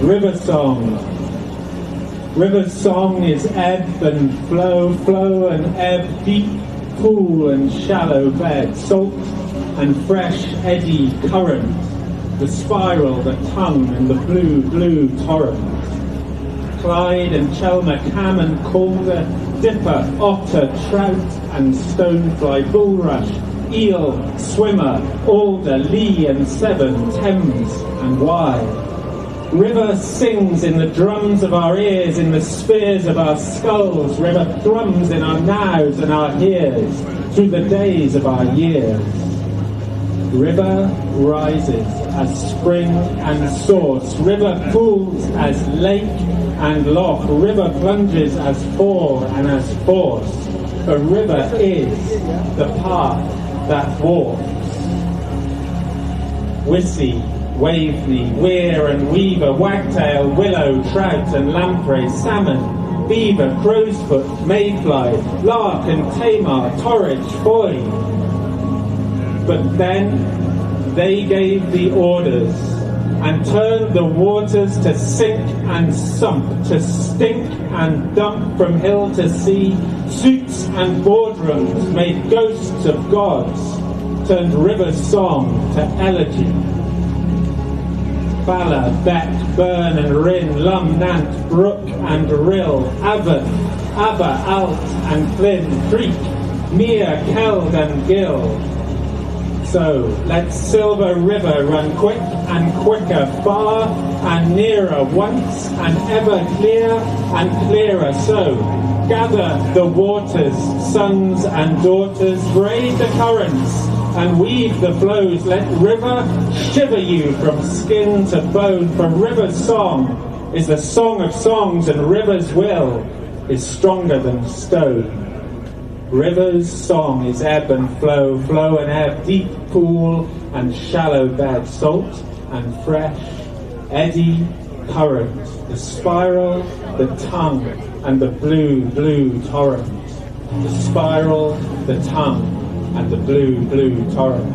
River Song. River Song is ebb and flow, flow and ebb, deep pool and shallow bed, salt and fresh eddy current, the spiral, the tongue and the blue, blue torrent. Clyde and Chelmer, Cam and Calder, dipper, otter, trout and stonefly, bulrush, eel, swimmer, alder, lee and severn, Thames and Wye. River sings in the drums of our ears, in the spears of our skulls. River thrums in our nows and our heres, through the days of our years. River rises as spring and source. River pools as lake and loch. River plunges as fall and as force. A river is the path that walks. Wissy, Waveney, Weir and Weaver, Wagtail, Willow, Trout and Lamprey, Salmon, Beaver, Crowsfoot, Mayfly, Lark and Tamar, Torridge, Foy. But then they gave the orders and turned the waters to sink and sump, to stink and dump from hill to sea. Suits and boardrooms made ghosts of gods, turned river song to elegy. Bala, Bet, Burn and Rin, Lum, Nant, Brook and Rill, Avon, Abba, Alt and Flynn, Creek, Mere, Keld and Gill. So let Silver River run quick and quicker, far and nearer, once and ever clear and clearer. So gather the waters, sons and daughters, braid the currents and weave the flows. Let river shiver you from skin to bone, for river's song is the song of songs, and river's will is stronger than stone. River's song is ebb and flow, flow and ebb, deep pool and shallow bed, salt and fresh, eddy current, the spiral, the tongue, and the blue, blue torrent. The spiral, the tongue, and the blue, blue torrent.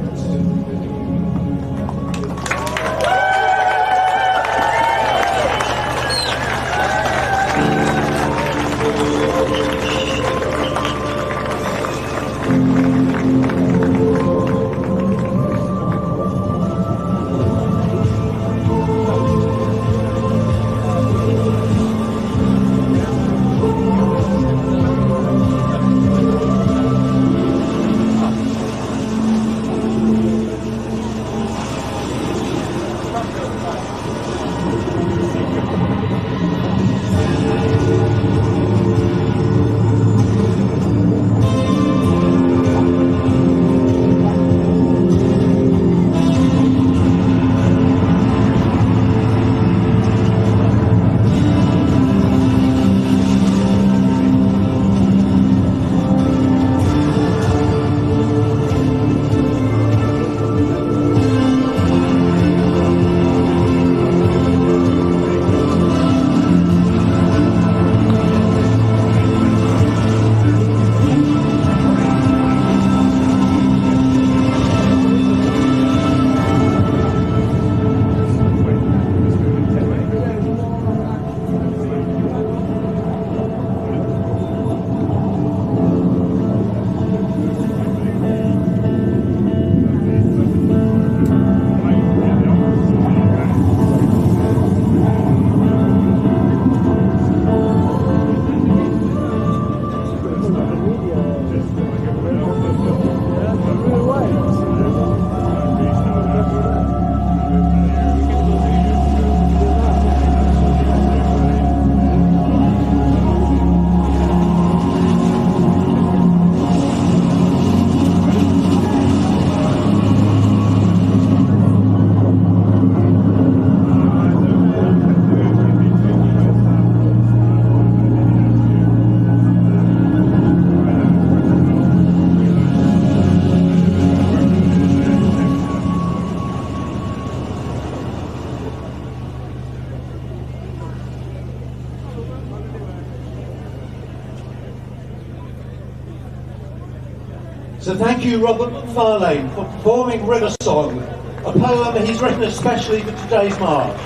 So thank you, Robert McFarlane, for performing River Song, a poem he's written especially for today's march.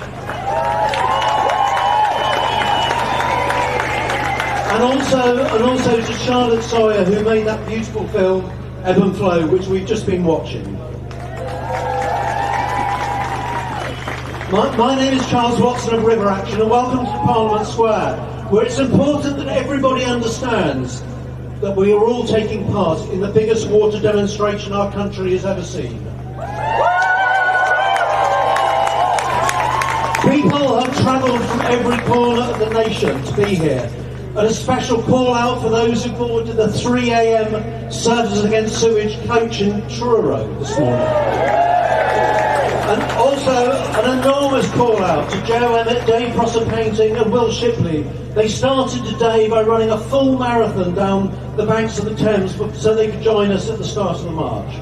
And also to Charlotte Sawyer, who made that beautiful film, Ebb and Flow, which we've just been watching. My name is Charles Watson of River Action, and welcome to Parliament Square, where it's important that everybody understands that we are all taking part in the biggest water demonstration our country has ever seen. People have travelled from every corner of the nation to be here. And a special call out for those who boarded the 3 a.m. Services Against Sewage coach in Truro this morning. And also an enormous call out to Joe Emmett, Dave Prosser Painting and Will Shipley. They started today by running a full marathon down the banks of the Thames so they could join us at the start of the march.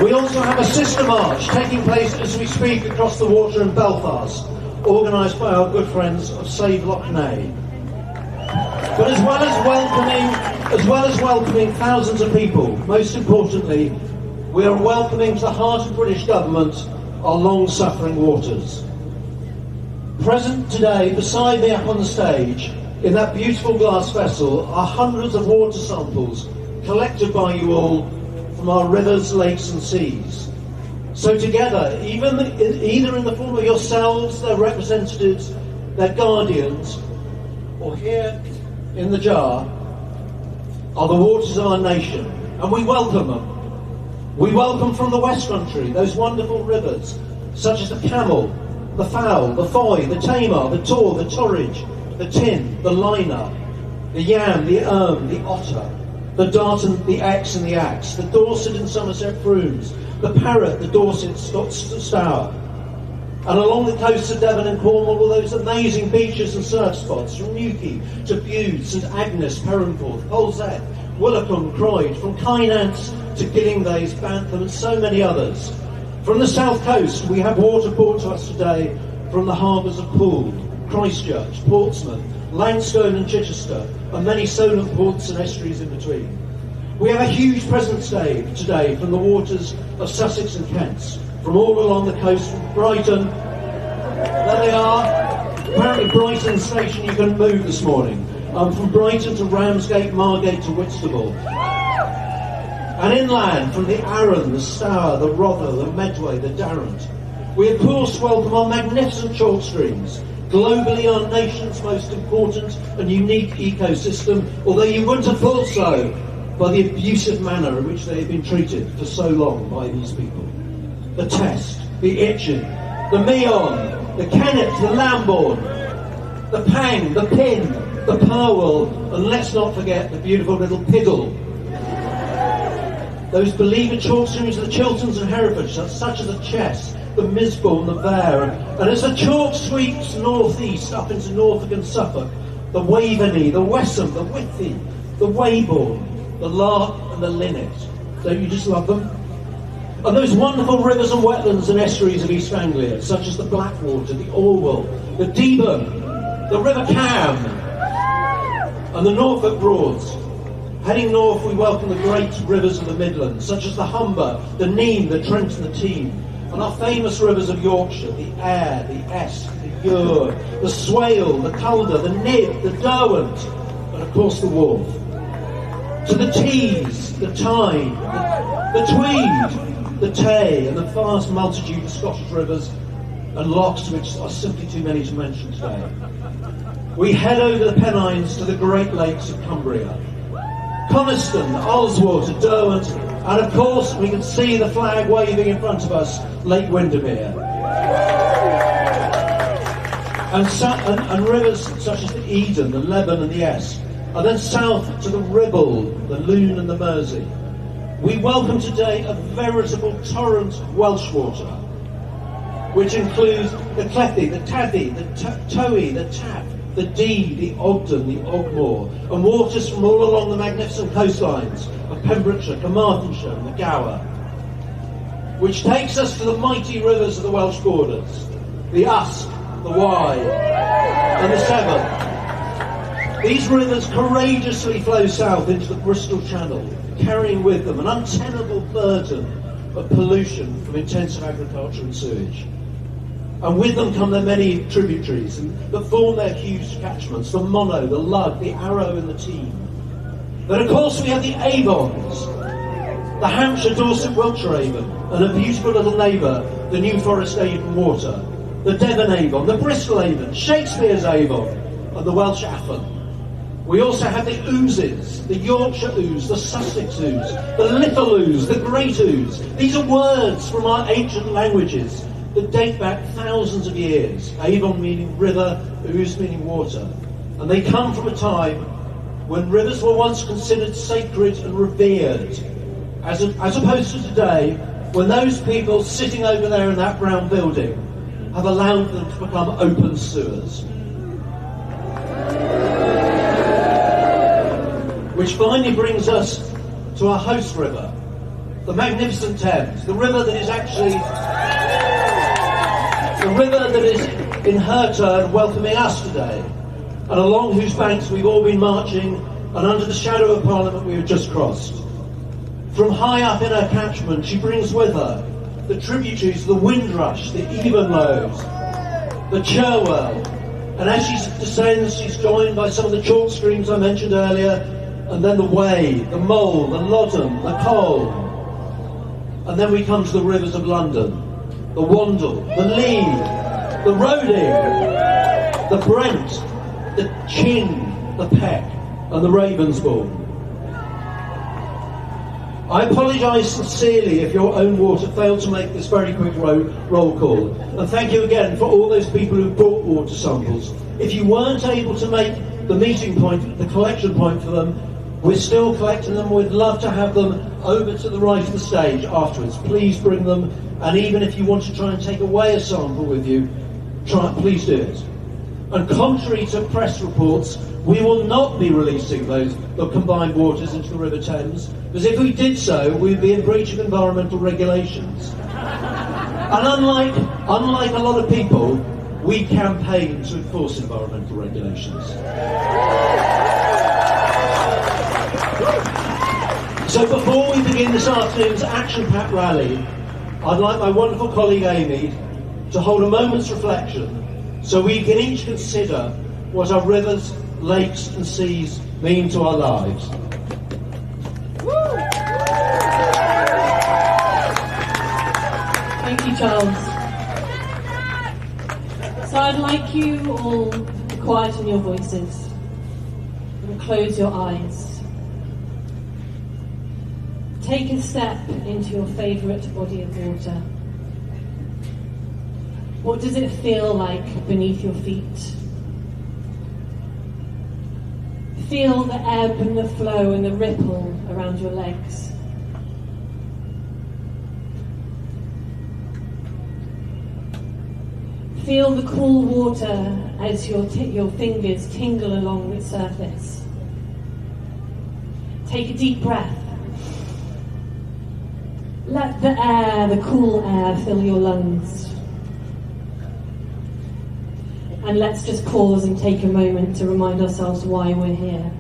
We also have a sister march taking place as we speak across the water in Belfast, organised by our good friends of Save Loch Ness. But as well as welcoming thousands of people, most importantly, we are welcoming to the heart of British government our long-suffering waters. Present today, beside me up on the stage, in that beautiful glass vessel, are hundreds of water samples collected by you all from our rivers, lakes and seas. So together, either in the form of yourselves, their representatives, their guardians, or here in the jar, are the waters of our nation, and we welcome them. We welcome from the West Country those wonderful rivers, such as the Camel, the Fowl, the Foy, the Tamar, the Tor, the Torridge, the Tin, the Liner, the Yam, the Erm, the Otter, the Dart and the Exe and the Axe, the Dorset and Somerset Frumes, the Parrot, the Dorset Stour. And along the coasts of Devon and Cornwall, all those amazing beaches and surf spots, from Newquay to Bude, St Agnes, Perranporth, Polzeth, Willicombe, Croyd, from Kynance to Gillingdays, Bantham and so many others. From the south coast, we have water brought to us today from the harbours of Poole, Christchurch, Portsmouth, Langstone and Chichester, and many Solent ports and estuaries in between. We have a huge presence today from the waters of Sussex and Kent, from all along the coast, from Brighton. There they are. Apparently Brighton station you can move this morning. From Brighton to Ramsgate, Margate to Whitstable. And inland from the Arun, the Stour, the Rother, the Medway, the Darrant. We of course welcome our magnificent chalk streams, globally our nation's most important and unique ecosystem, although you wouldn't have thought so by the abusive manner in which they have been treated for so long by these people. The Test, the Itchen, the Meon, the Kennet, the Lambourne, the Pang, the Pin, the Purwell, and let's not forget the beautiful little Piddle. Those beleaguered chalk streams of the Chilterns and Herefordshire, such as the Chess, the Misbourne, the Vere, and as the chalk sweeps northeast up into Norfolk and Suffolk, the Waveney, the Wesham, the Withy, the Weybourne, the Lark and the Linnet. Don't you just love them? And those wonderful rivers and wetlands and estuaries of East Anglia, such as the Blackwater, the Orwell, the Deben, the River Cam, and the Norfolk Broads. Heading north, we welcome the great rivers of the Midlands, such as the Humber, the Nene, the Trent and the Team, and our famous rivers of Yorkshire, the Aire, the Esk, the Ure, the Swale, the Calder, the Nib, the Derwent, and of course the Wharfe. To the Tees, the Tyne, the Tweed, the Tay, and the vast multitude of Scottish rivers and lochs, which are simply too many to mention today. We head over the Pennines to the Great Lakes of Cumbria. Coniston, Ullswater, Derwent, and of course we can see the flag waving in front of us, Lake Windermere. And rivers such as the Eden, the Leven and the Esk, and then south to the Ribble, the Lune and the Mersey. We welcome today a veritable torrent of Welsh water, which includes the Clethy, the Taddy, the Towy, the Tap, the Dee, the Ogden, the Ogmore, and waters from all along the magnificent coastlines of Pembrokeshire, Carmarthenshire and the Gower, which takes us to the mighty rivers of the Welsh borders, the Usk, the Wye and the Severn. These rivers courageously flow south into the Bristol Channel, carrying with them an untenable burden of pollution from intensive agriculture and sewage. And with them come their many tributaries that form their huge catchments, the Monnow, the Lug, the Arrow and the Team. Then of course we have the Avons, the Hampshire, Dorset, Wiltshire Avon, and a beautiful little neighbour, the New Forest Avon Water, the Devon Avon, the Bristol Avon, Shakespeare's Avon, and the Welsh Afon. We also have the oozes, the Yorkshire ooze, the Sussex ooze, the Little ooze, the Great ooze. These are words from our ancient languages that date back thousands of years. Avon meaning river, ooze meaning water. And they come from a time when rivers were once considered sacred and revered, as opposed to today, when those people sitting over there in that brown building have allowed them to become open sewers. Which finally brings us to our host river, the magnificent Thames, the river that is actually the river that is in her turn welcoming us today, and along whose banks we've all been marching, and under the shadow of Parliament we have just crossed. From high up in her catchment she brings with her the tributaries of the Windrush, the Evenlows, the Cherwell, and as she descends she's joined by some of the chalk streams I mentioned earlier, and then the Wey, the Mole, the Loddon, the Colne, and then we come to the rivers of London, the Wandle, the Lee, the Roding, the Brent, the Chin, the Peck, and the Ravensbourne. I apologise sincerely if your own water failed to make this very quick roll call, and thank you again for all those people who brought water samples. If you weren't able to make the meeting point, the collection point for them, we're still collecting them. We'd love to have them over to the right of the stage afterwards. Please bring them, and even if you want to try and take away a sample with you, please do it. And contrary to press reports, we will not be releasing the combined waters into the River Thames, because if we did so, we'd be in breach of environmental regulations. And unlike a lot of people, we campaign to enforce environmental regulations. So before we begin this afternoon's action-packed rally, I'd like my wonderful colleague Amy to hold a moment's reflection so we can each consider what our rivers, lakes and seas mean to our lives. Thank you, Charles. So I'd like you all to quieten your voices and close your eyes. Take a step into your favourite body of water. What does it feel like beneath your feet? Feel the ebb and the flow and the ripple around your legs. Feel the cool water as your fingers tingle along its surface. Take a deep breath. Let the air, the cool air, fill your lungs. And let's just pause and take a moment to remind ourselves why we're here.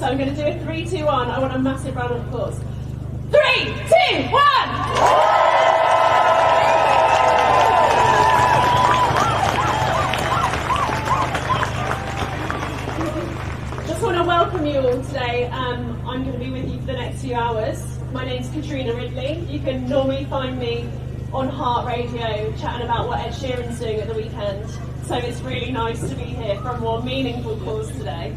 I'm going to do a 3, 2, 1. I want a massive round of applause. 3, 2, 1! Just want to welcome you all today. I'm going to be with you for the next few hours. My name's Katrina Ridley. You can normally find me on Heart Radio chatting about what Ed Sheeran's doing at the weekend. So it's really nice to be here for a more meaningful cause today.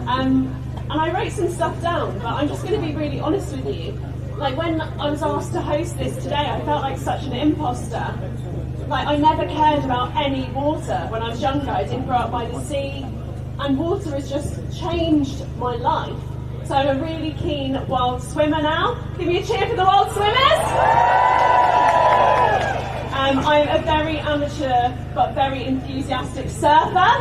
And I wrote some stuff down, but I'm just going to be really honest with you. Like, when I was asked to host this today, I felt like such an imposter. Like, I never cared about any water when I was younger. I didn't grow up by the sea, and water has just changed my life. So I'm a really keen wild swimmer now. Give me a cheer for the wild swimmers! I'm a very amateur but very enthusiastic surfer.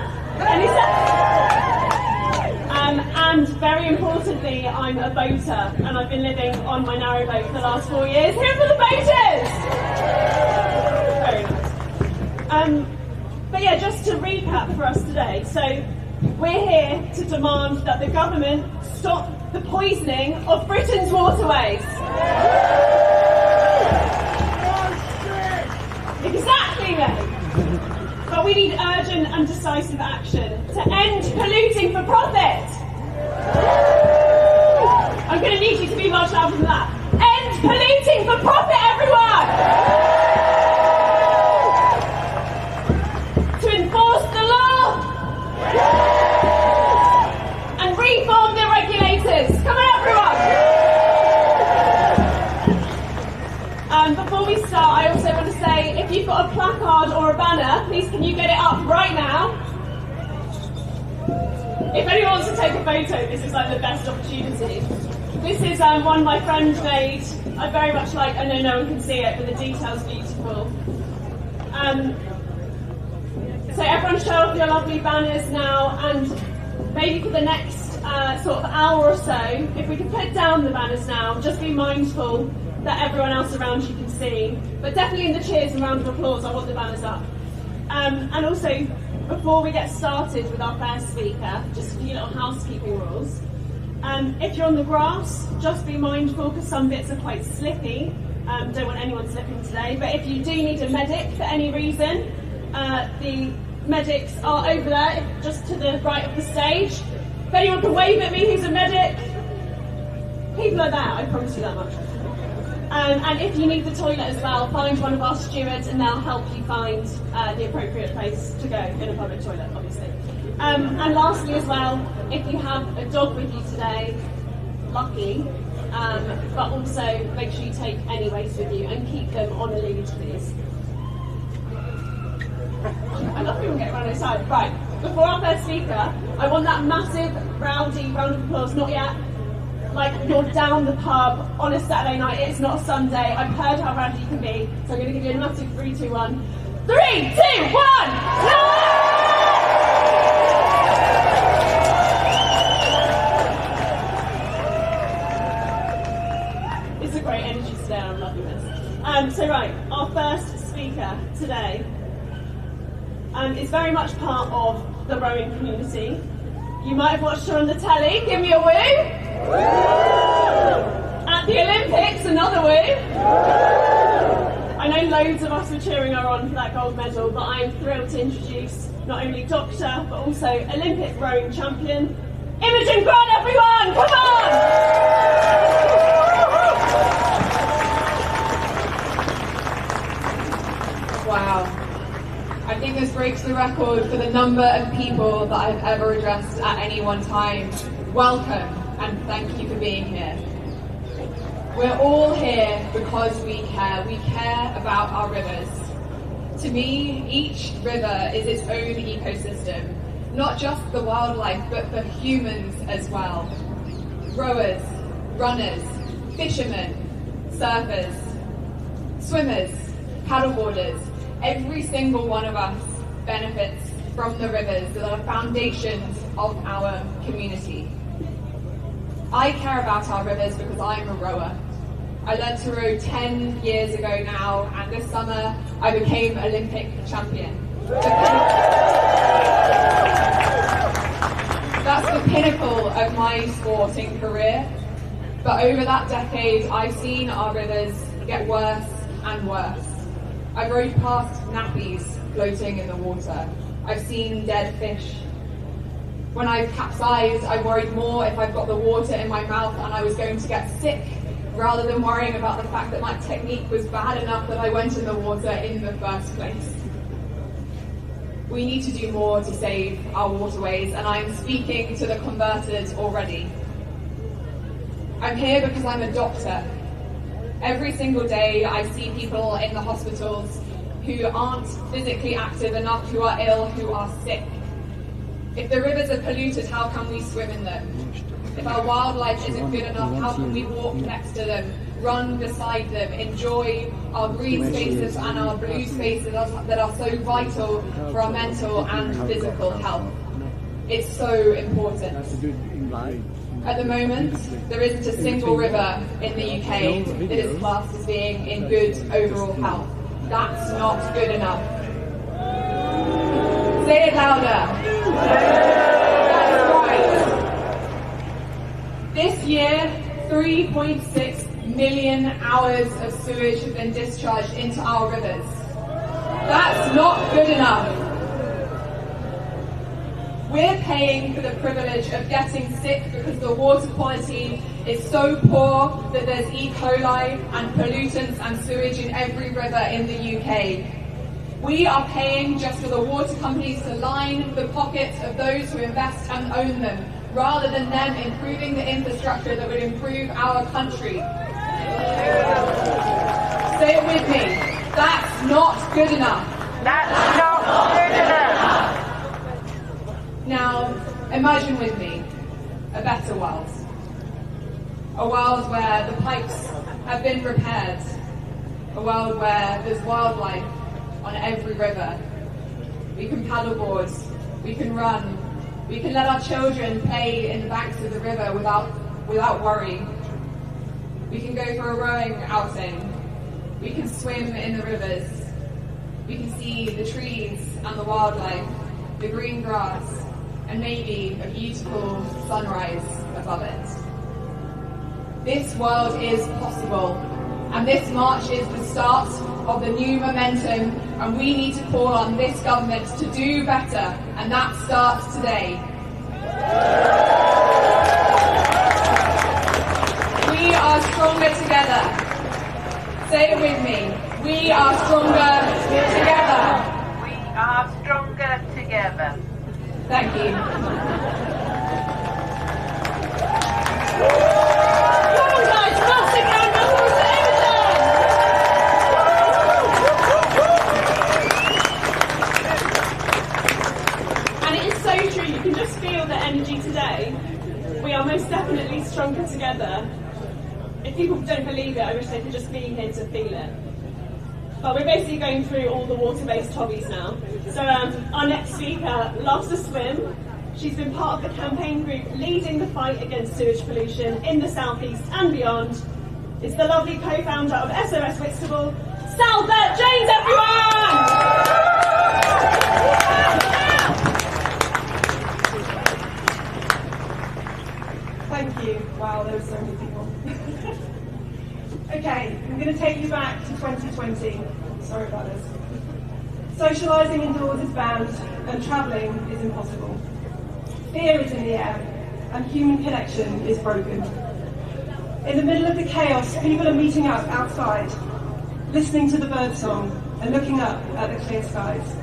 And very importantly, I'm a boater, and I've been living on my narrowboat for the last 4 years. Here for the boaters! Very nice. But yeah, just to recap for us today. So we're here to demand that the government stop the poisoning of Britain's waterways. Exactly, mate. But we need urgent and decisive action to end polluting for profit. I'm going to need you to be much louder than that. End polluting for profit, everyone! To enforce the law and reform the regulators. Come on, everyone! Before we start, I also want to say, if you've got a placard or a banner, please can you get it up right now? If anyone wants to take a photo, this is like the best opportunity. This is one my friend made. I very much like, I know no one can see it, but the detail's beautiful. So everyone show off your lovely banners now, and maybe for the next sort of hour or so, if we can put down the banners now, just be mindful that everyone else around you can see. But definitely in the cheers and round of applause, I want the banners up. And also, before we get started with our first speaker, just a few little housekeeping rules. If you're on the grass, just be mindful because some bits are quite slippy. Don't want anyone slipping today. But if you do need a medic for any reason, the medics are over there, just to the right of the stage. If anyone can wave at me who's a medic, people are there, I promise you that much. And if you need the toilet as well, find one of our stewards and they'll help you find the appropriate place to go in a public toilet, obviously. And lastly as well, if you have a dog with you today, lucky, but also make sure you take any waste with you and keep them on a lead, please. I love people getting around outside. Right, before our first speaker, I want that massive, rowdy round of applause, not yet. Like you're down the pub on a Saturday night, it's not a Sunday. I've heard how rowdy you can be, so I'm going to give you a massive 3, 2, 1. 3, 2, 1! It's a great energy today, I'm loving this. So right, our first speaker today is very much part of the rowing community. You might have watched her on the telly, give me a woo! At the Olympics, another woo! I know loads of us were cheering her on for that gold medal, but I'm thrilled to introduce not only doctor, but also Olympic rowing champion, Imogen, everyone! Come on! Wow. I think this breaks the record for the number of people that I've ever addressed at any one time. Welcome. And thank you for being here. We're all here because we care. We care about our rivers. To me, each river is its own ecosystem, not just the wildlife, but for humans as well. Rowers, runners, fishermen, surfers, swimmers, paddleboarders, every single one of us benefits from the rivers that are foundations of our community. I care about our rivers because I'm a rower. I learned to row 10 years ago now, and this summer I became Olympic champion. That That's the pinnacle of my sporting career. But over that decade, I've seen our rivers get worse and worse. I've rode past nappies floating in the water. I've seen dead fish. When I've capsized, I've worried more if I've got the water in my mouth and I was going to get sick, rather than worrying about the fact that my technique was bad enough that I went in the water in the first place. We need to do more to save our waterways, and I'm speaking to the converted already. I'm here because I'm a doctor. Every single day I see people in the hospitals who aren't physically active enough, who are ill, who are sick. If the rivers are polluted, how can we swim in them? If our wildlife isn't good enough, how can we walk next to them, run beside them, enjoy our green spaces and our blue spaces that are so vital for our mental and physical health? It's so important. At the moment, there isn't a single river in the UK that is classed as being in good overall health. That's not good enough. Say it louder. That's right. This year, 3.6 million hours of sewage have been discharged into our rivers. That's not good enough. We're paying for the privilege of getting sick because the water quality is so poor that there's E. coli and pollutants and sewage in every river in the UK. We are paying just for the water companies to line the pockets of those who invest and own them, rather than them improving the infrastructure that would improve our country. Say it with me. That's not good enough. That's not good enough. Now, imagine with me a better world. A world where the pipes have been repaired. A world where there's wildlife on every river. We can paddleboard, we can run, we can let our children play in the banks of the river without worry. We can go for a rowing outing. We can swim in the rivers. We can see the trees and the wildlife, the green grass, and maybe a beautiful sunrise above it. This world is possible, and this march is the start of the new momentum, and we need to call on this government to do better, and that starts today. We are stronger together. Say it with me. We are stronger together. We are stronger together. Thank you. Come on, guys, massive round of applause for Imogen. And it is so true, you can just feel the energy today. We are most definitely stronger together. If people don't believe it, I wish they could just be here to feel it. But we're basically going through all the water-based hobbies now. So our next speaker loves to swim. She's been part of the campaign group leading the fight against sewage pollution in the South East and beyond. It's the lovely co-founder of SOS Whitstable, Sal James, everyone! Thank you. Wow, there were so many people. Okay, I'm going to take you back to 2020. Sorry about this. Socialising indoors is banned and travelling is impossible. Fear is in the air and human connection is broken. In the middle of the chaos, people are meeting up outside, listening to the birdsong and looking up at the clear skies.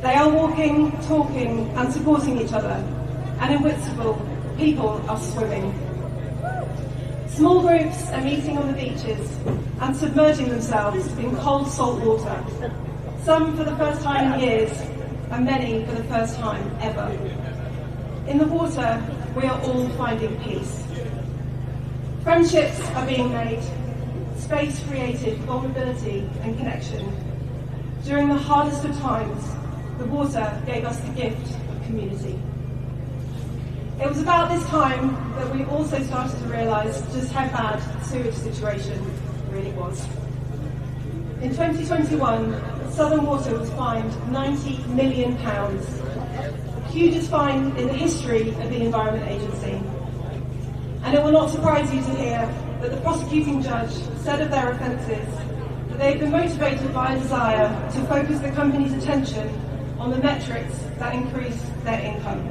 They are walking, talking and supporting each other, and in Whitstable, people are swimming. Small groups are meeting on the beaches and submerging themselves in cold salt water, some for the first time in years and many for the first time ever. In the water, we are all finding peace. Friendships are being made, space created, vulnerability and connection. During the hardest of times, the water gave us the gift of community. It was about this time that we also started to realise just how bad the sewage situation really was. In 2021, Southern Water was fined £90 million. hugest fine in the history of the Environment Agency. And it will not surprise you to hear that the prosecuting judge said of their offences that they have been motivated by a desire to focus the company's attention on the metrics that increase their income.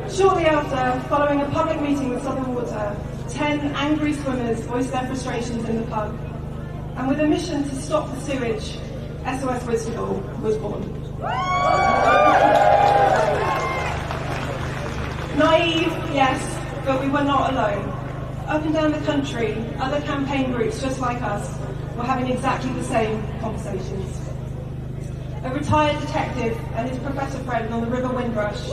Shortly after, following a public meeting with Southern Water, 10 angry swimmers voiced their frustrations in the pub, and with a mission to stop the sewage, SOS Whitstable was born. Naive, yes, but we were not alone. Up and down the country, other campaign groups just like us were having exactly the same conversations. A retired detective and his professor friend on the River Windrush,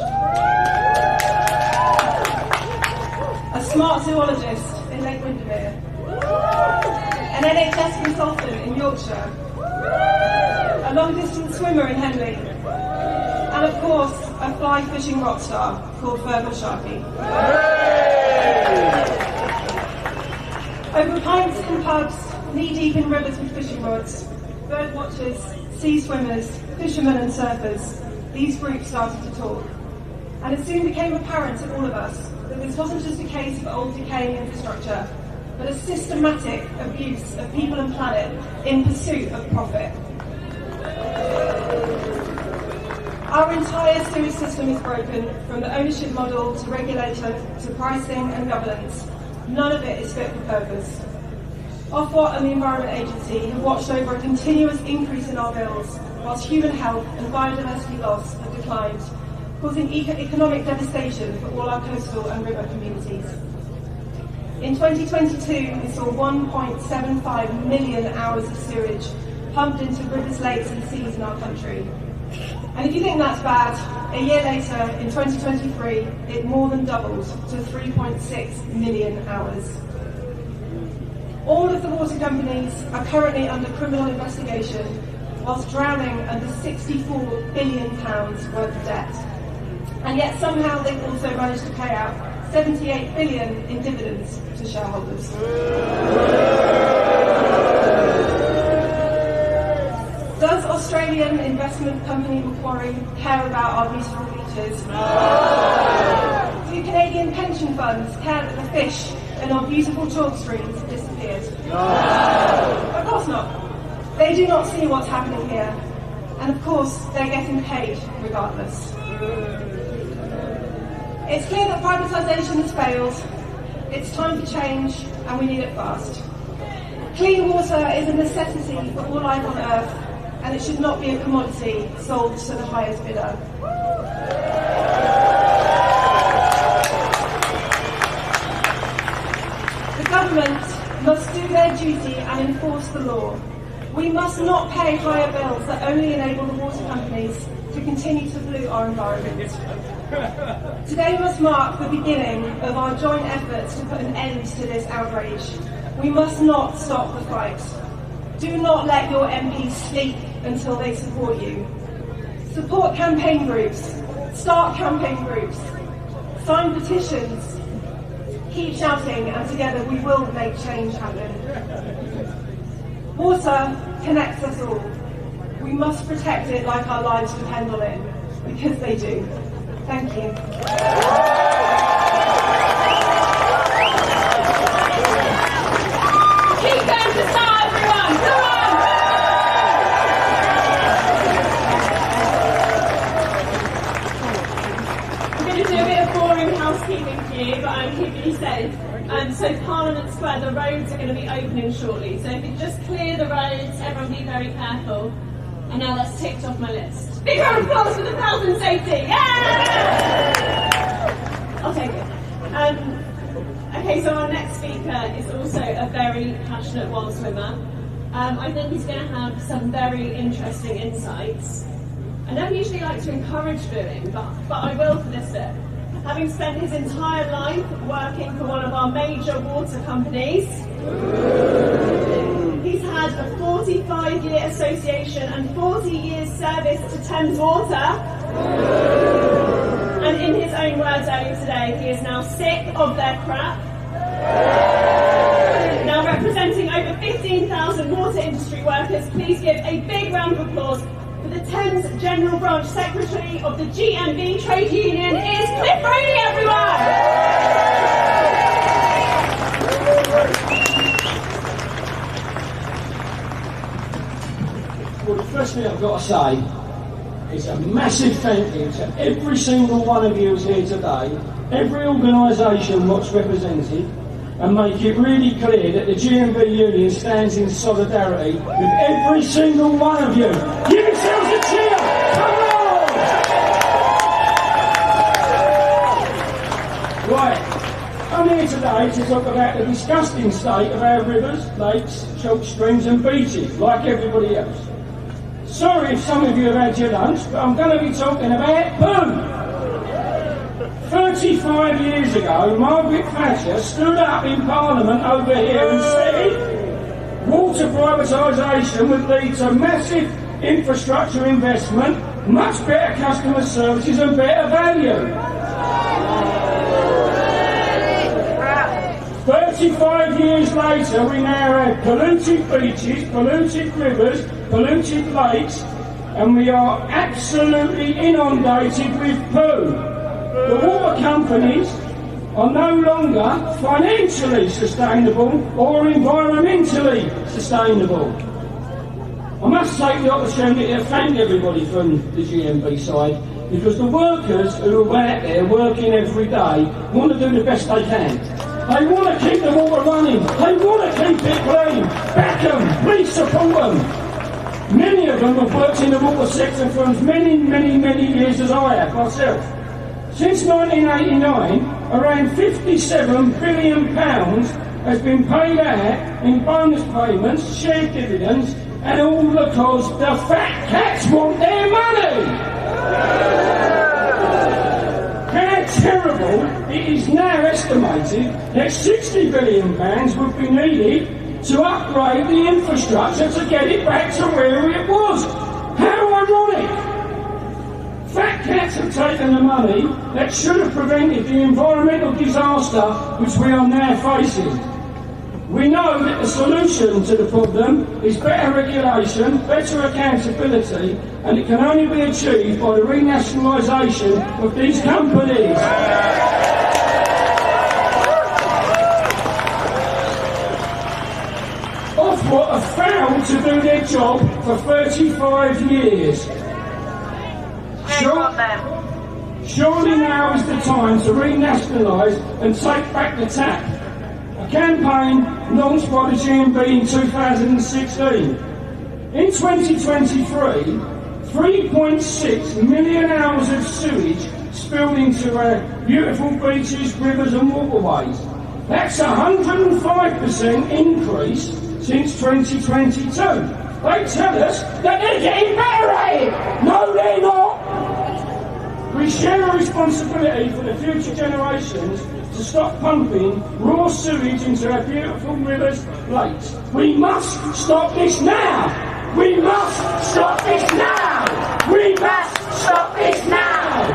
a smart zoologist in Lake Windermere, an NHS consultant in Yorkshire, a long-distance swimmer in Henley, and of course, a fly fishing rock star called Fergal Sharkey. Over pints and pubs, knee-deep in rivers with fishing rods, bird watchers, sea swimmers, fishermen and surfers, these groups started to talk. And it soon became apparent to all of us that this wasn't just a case of old decaying infrastructure, but a systematic abuse of people and planet in pursuit of profit. Our entire sewage system is broken, from the ownership model to regulator to pricing and governance. None of it is fit for purpose. Ofwat and the Environment Agency have watched over a continuous increase in our bills, whilst human health and biodiversity loss have declined, causing economic devastation for all our coastal and river communities. In 2022, we saw 1.75 million hours of sewage pumped into rivers, lakes and seas in our country. And if you think that's bad, a year later, in 2023, it more than doubled to 3.6 million hours. All of the water companies are currently under criminal investigation, whilst drowning under £64 billion worth of debt. And yet somehow they've also managed to pay out £78 billion in dividends to shareholders. Does Australian investment company Macquarie care about our beautiful beaches? No. Do Canadian pension funds care that the fish in our beautiful chalk streams have disappeared? No. Of course not. They do not see what's happening here. And of course, they're getting paid regardless. It's clear that privatisation has failed. It's time for change, and we need it fast. Clean water is a necessity for all life on Earth, and it should not be a commodity sold to the highest bidder. The government must do their duty and enforce the law. We must not pay higher bills that only enable the water companies to continue to pollute our environment. Today must mark the beginning of our joint efforts to put an end to this outrage. We must not stop the fight. Do not let your MPs sleep until they support you. Support campaign groups. Start campaign groups. Sign petitions. Keep shouting, and together we will make change happen. Water connects us all. We must protect it like our lives depend on it, because they do. Thank you. Keep going to start, everyone! Come on! I'm going to do a bit of boring housekeeping for you, but I'm keeping you safe. So Parliament Square, the roads are going to be opening shortly. So if you just clear the roads, everyone be very careful. And now that's ticked off my list. Big round of applause for the health and safety! Yeah! I'll take it. Okay, so our next speaker is also a very passionate wild swimmer. I think he's going to have some very interesting insights. I don't usually like to encourage swimming, but I will for this bit. Having spent his entire life working for one of our major water companies, he's had a 45-year association and 40 years service to Thames Water. And in his own words earlier today, he is now sick of their crap. Now representing over 15,000 water industry workers, please give a big round of applause for the Thames General Branch Secretary of the GMB Trade Union is Cliff Brady, everyone! Well, the first thing I've got to say is a massive thank you to every single one of you who's here today, every organisation that's represented, and make it really clear that the GMB Union stands in solidarity with every single one of you. Give yourselves a cheer! Come on! Right, I'm here today to talk about the disgusting state of our rivers, lakes, chalk streams and beaches, like everybody else. Sorry if some of you have had your lunch, but I'm going to be talking about poo. 35 years ago, Margaret Thatcher stood up in Parliament over here and said water privatisation would lead to massive infrastructure investment, much better customer services and better value. 35 years later, we now have polluted beaches, polluted rivers, polluted lakes, and we are absolutely inundated with poo. The water companies are no longer financially sustainable or environmentally sustainable. I must take the opportunity to thank everybody from the GMB side, because the workers who are out there working every day want to do the best they can. They want to keep the water running. They want to keep it clean. Back them. Please support them. Many of them have worked in the water sector for as many years as I have myself. Since 1989, around £57 billion has been paid out in bonus payments, shared dividends, and all because the fat cats want their money. How terrible! It is now estimated that £60 billion would be needed to upgrade the infrastructure to get it back to where it was. How ironic! Fat cats have taken the money that should have prevented the environmental disaster which we are now facing. We know that the solution to the problem is better regulation, better accountability, and it can only be achieved by the renationalisation of these companies. Ofwat have failed to do their job for 35 years. Surely now is the time to renationalise and take back the tap. A campaign launched by the GMB in 2016. In 2023, 3.6 million hours of sewage spilled into our beautiful beaches, rivers and waterways. That's a 105% increase since 2022. They tell us that they're getting better at it. No, they're not. We share a responsibility for the future generations to stop pumping raw sewage into our beautiful rivers, lakes. We must stop this now! We must stop this now! We must stop this now!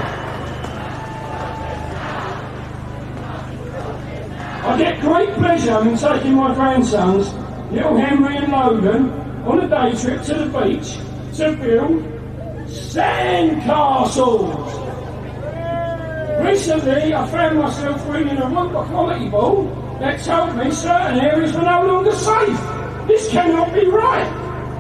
I get great pleasure in taking my grandsons, little Henry and Logan, on a day trip to the beach to build sandcastles. Recently, I found myself reading a water quality board that told me certain areas were no longer safe. This cannot be right.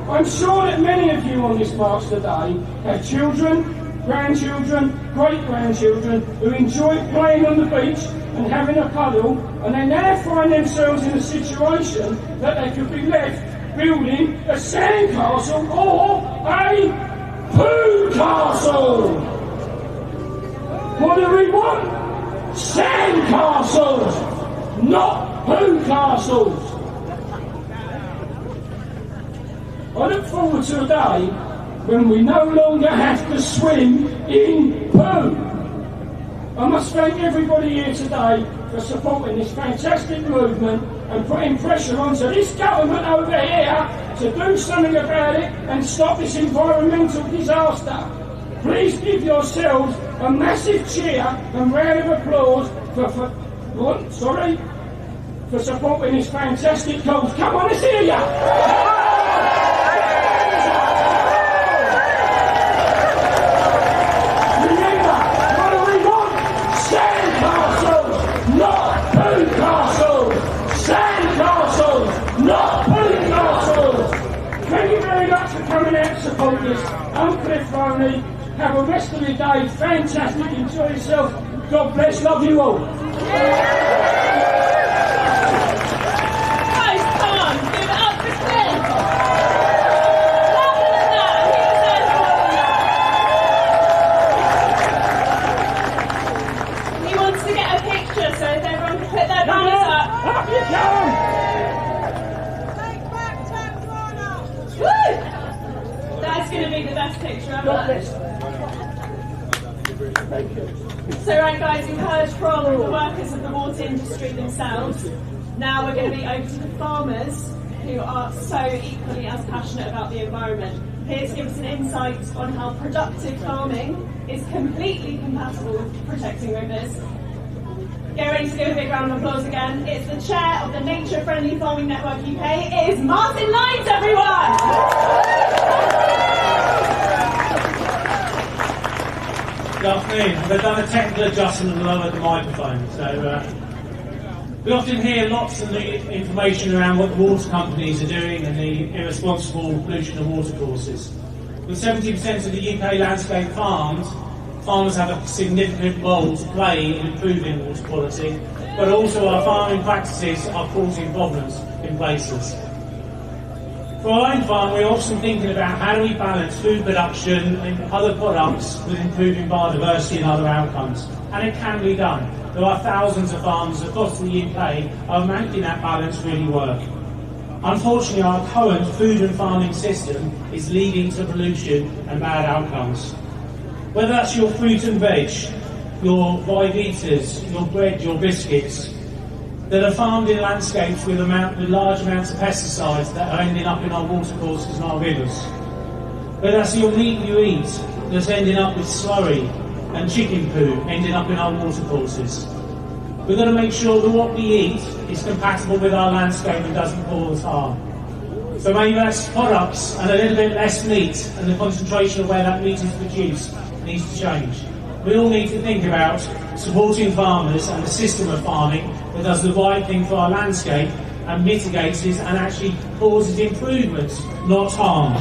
I'm sure that many of you on this march today have children, grandchildren, great-grandchildren who enjoy playing on the beach and having a cuddle, and they now find themselves in a situation that they could be left building a sandcastle or a poo castle. What do we want? Sandcastles, not poo castles. I look forward to a day when we no longer have to swim in poo. I must thank everybody here today for supporting this fantastic movement and putting pressure onto this government over here to do something about it and stop this environmental disaster. Please give yourselves a massive cheer and round of applause for supporting this fantastic cause. Come on, let's hear ya! Lucas. I'm Cliff Roney. Have a rest of the day. Fantastic. Enjoy yourself. God bless. Love you all. Guys, come on, give it up for Cliff. Louder than that. He deserves more than that. He wants to get a picture, so if everyone can put their banners up. Up you come. Woo! That's going to be the best picture ever. God bless. So right guys, we've heard from the workers of the water industry themselves. Now we're going to be over to the farmers who are so equally as passionate about the environment. Here to give us an insight on how productive farming is completely compatible with protecting rivers. Get ready to give a big round of applause again. It's the chair of the Nature Friendly Farming Network UK. It is Martin Lyons, everyone! Good afternoon. They've done a technical adjustment and lowered the microphone. So we often hear lots of the information around what the water companies are doing and the irresponsible pollution of watercourses. With 70% of the UK landscape farms have a significant role to play in improving water quality, but also our farming practices are causing problems in places. For our own farm, we're often thinking about how do we balance food production and other products with improving biodiversity and other outcomes. And it can be done. There are thousands of farms across the UK are making that balance really work. Unfortunately, our current food and farming system is leading to pollution and bad outcomes. Whether that's your fruit and veg, your Vivitas, your bread, your biscuits, that are farmed in landscapes with large amounts of pesticides that are ending up in our watercourses and our rivers. Whether that's your meat you eat that's ending up with slurry and chicken poo ending up in our watercourses. We've got to make sure that what we eat is compatible with our landscape and doesn't cause harm. So maybe that's products and a little bit less meat, and the concentration of where that meat is produced needs to change. We all need to think about supporting farmers and the system of farming that does the right thing for our landscape and mitigates it and actually causes improvements, not harm.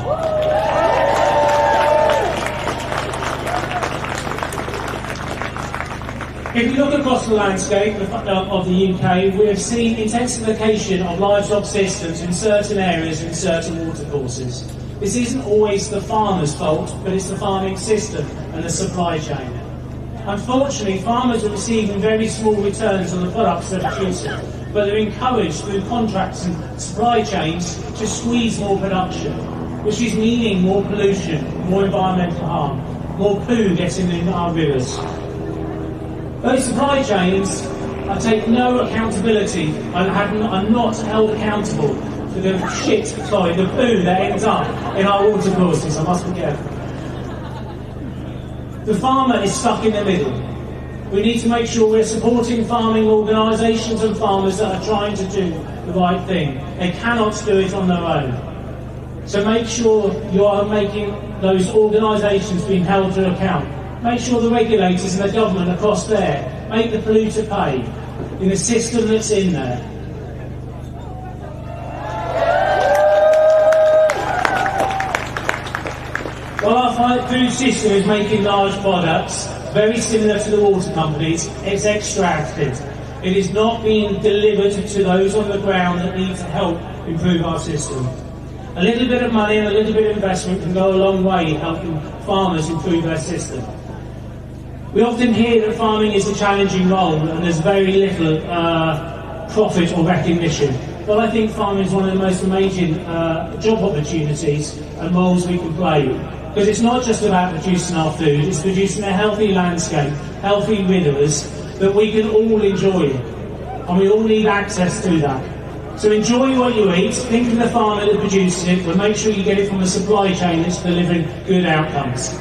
If you look across the landscape of the UK, we have seen intensification of livestock systems in certain areas in certain watercourses. This isn't always the farmer's fault, but it's the farming system and the supply chain. Unfortunately, farmers are receiving very small returns on the products they're producing, but they're encouraged through contracts and supply chains to squeeze more production, which is meaning more pollution, more environmental harm, more poo getting in our rivers. Those supply chains take no accountability and are not held accountable for the the poo that ends up in our watercourses. I must be careful. The farmer is stuck in the middle. We need to make sure we're supporting farming organisations and farmers that are trying to do the right thing. They cannot do it on their own. So make sure you are making those organisations being held to account. Make sure the regulators and the government across there make the polluter pay in the system that's in there. While our food system is making large products, very similar to the water companies, it's extracted. It is not being delivered to those on the ground that need to help improve our system. A little bit of money and a little bit of investment can go a long way in helping farmers improve their system. We often hear that farming is a challenging role and there's very little profit or recognition. Well, I think farming is one of the most amazing job opportunities and roles we can play. Because it's not just about producing our food, it's producing a healthy landscape, healthy rivers that we can all enjoy. And we all need access to that. So enjoy what you eat, think of the farmer that produces it, but make sure you get it from a supply chain that's delivering good outcomes.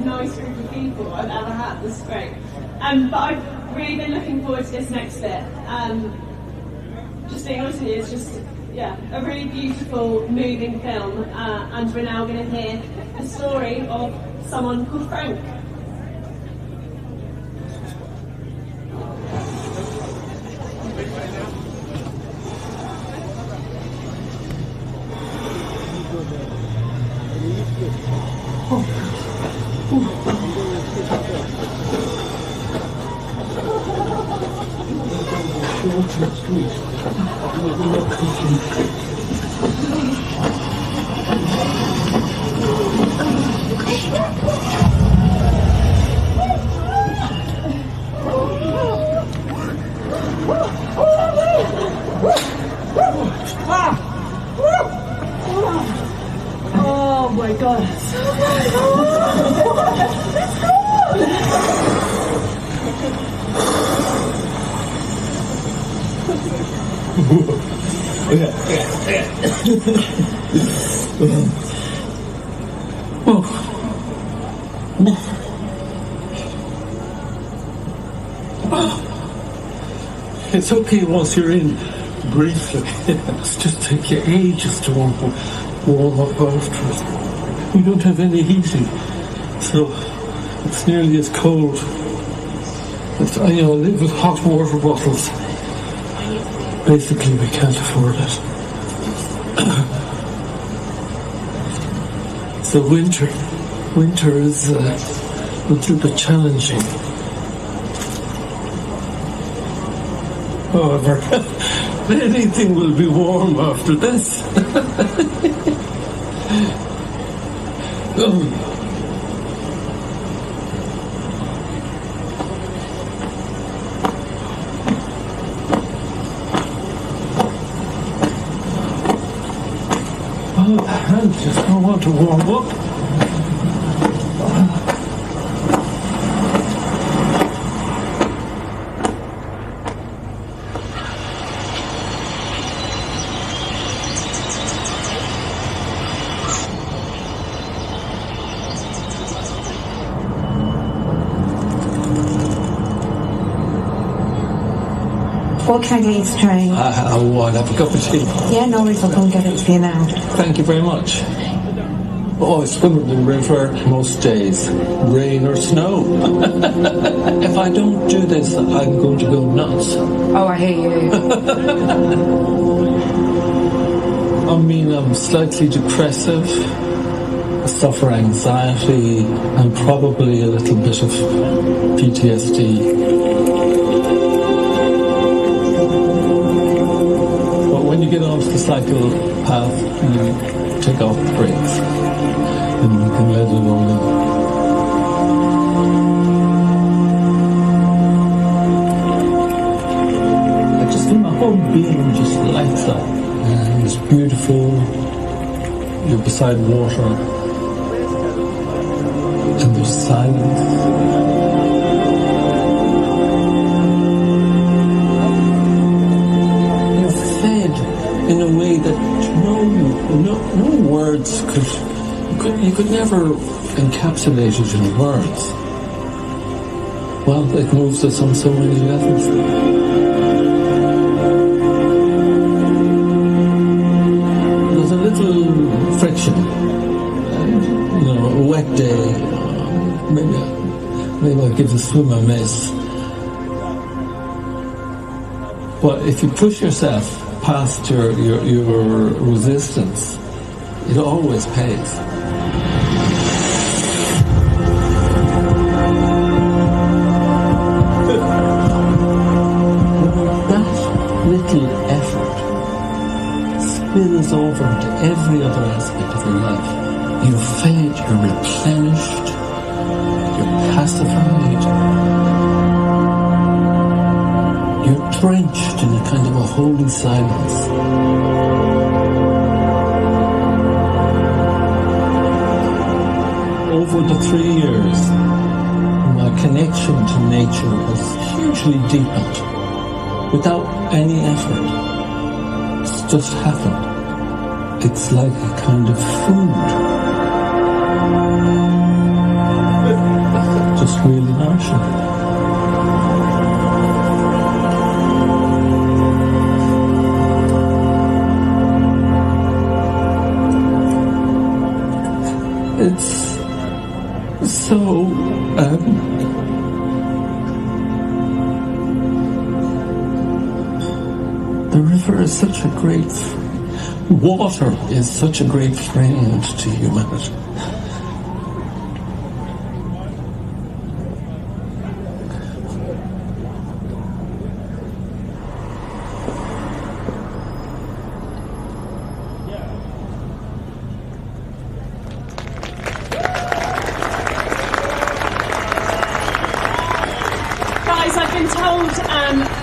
Nice group of people I've ever had. This is great. But I've really been looking forward to this next bit. just being honest with you, it's just, yeah, a really beautiful, moving film. And we're now going to hear the story of someone called Frank. Oh my god. It's okay once you're in, briefly. It's just take you ages to warm up afterwards. We don't have any heating, so it's nearly as cold. I live with hot water bottles. Basically, we can't afford it. So winter is a little bit challenging. However, anything will be warm after this. The hands just don't want to warm up. What can I get you to train? I'd have a cup of tea. Yeah, no worries, I'll go and get it for you now. Thank you very much. Oh, I swim in the river most days, rain or snow. If I don't do this, I'm going to go nuts. Oh, I hear you. I mean, I'm slightly depressive, I suffer anxiety, and probably a little bit of PTSD. When you get onto the cycle path, you take off the brakes and you can let it all in. I just think my whole being just lights up and it's beautiful. You're beside water and there's silence. In a way that no words you could never encapsulate it in words. Well, it moves us on so many levels. There's a little friction, a wet day. Maybe I'll give the swim a miss. But if you push yourself past your resistance, it always pays. That little effort spills over into every other aspect of your life. You're fed, you're replenished, you're pacified, you're drenched in a kind of a holy silence. Over the 3 years, my connection to nature has hugely deepened without any effort. It's just happened. It's like a kind of food. Just really nourishing. The river is such a great... Water is such a great friend to humanity.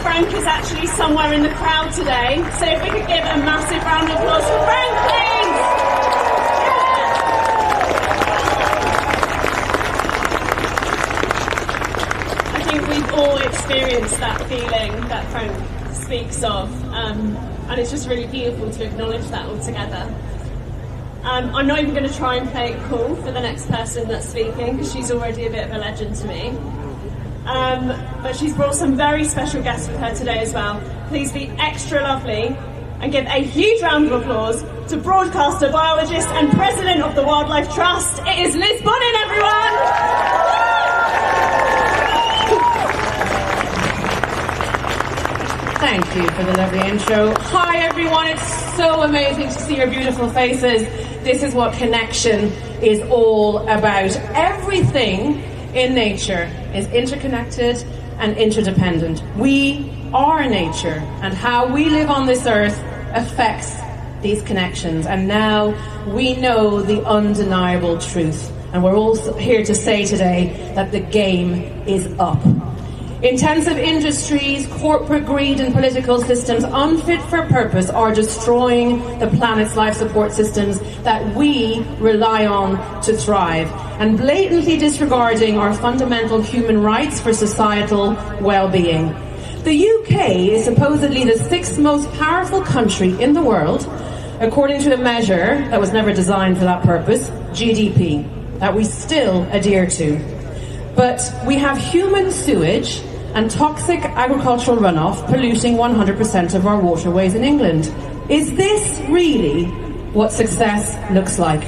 Frank is actually somewhere in the crowd today, so if we could give a massive round of applause for Frank, please! I think we've all experienced that feeling that Frank speaks of, and it's just really beautiful to acknowledge that all together. I'm not even going to try and play it cool for the next person that's speaking, because she's already a bit of a legend to me. But she's brought some very special guests with her today as well. Please be extra lovely and give a huge round of applause to broadcaster, biologist and president of the Wildlife Trust. It is Liz Bonnin, everyone! Thank you for the lovely intro. Hi everyone, it's so amazing to see your beautiful faces. This is what connection is all about. Everything in nature is interconnected and interdependent. We are nature, and how we live on this earth affects these connections. And now we know the undeniable truth. And we're also here to say today that the game is up. Intensive industries, corporate greed and political systems unfit for purpose are destroying the planet's life support systems that we rely on to thrive, and blatantly disregarding our fundamental human rights for societal well-being. The UK is supposedly the 6th most powerful country in the world, according to a measure that was never designed for that purpose, GDP, that we still adhere to. But we have human sewage and toxic agricultural runoff polluting 100% of our waterways in England. Is this really what success looks like?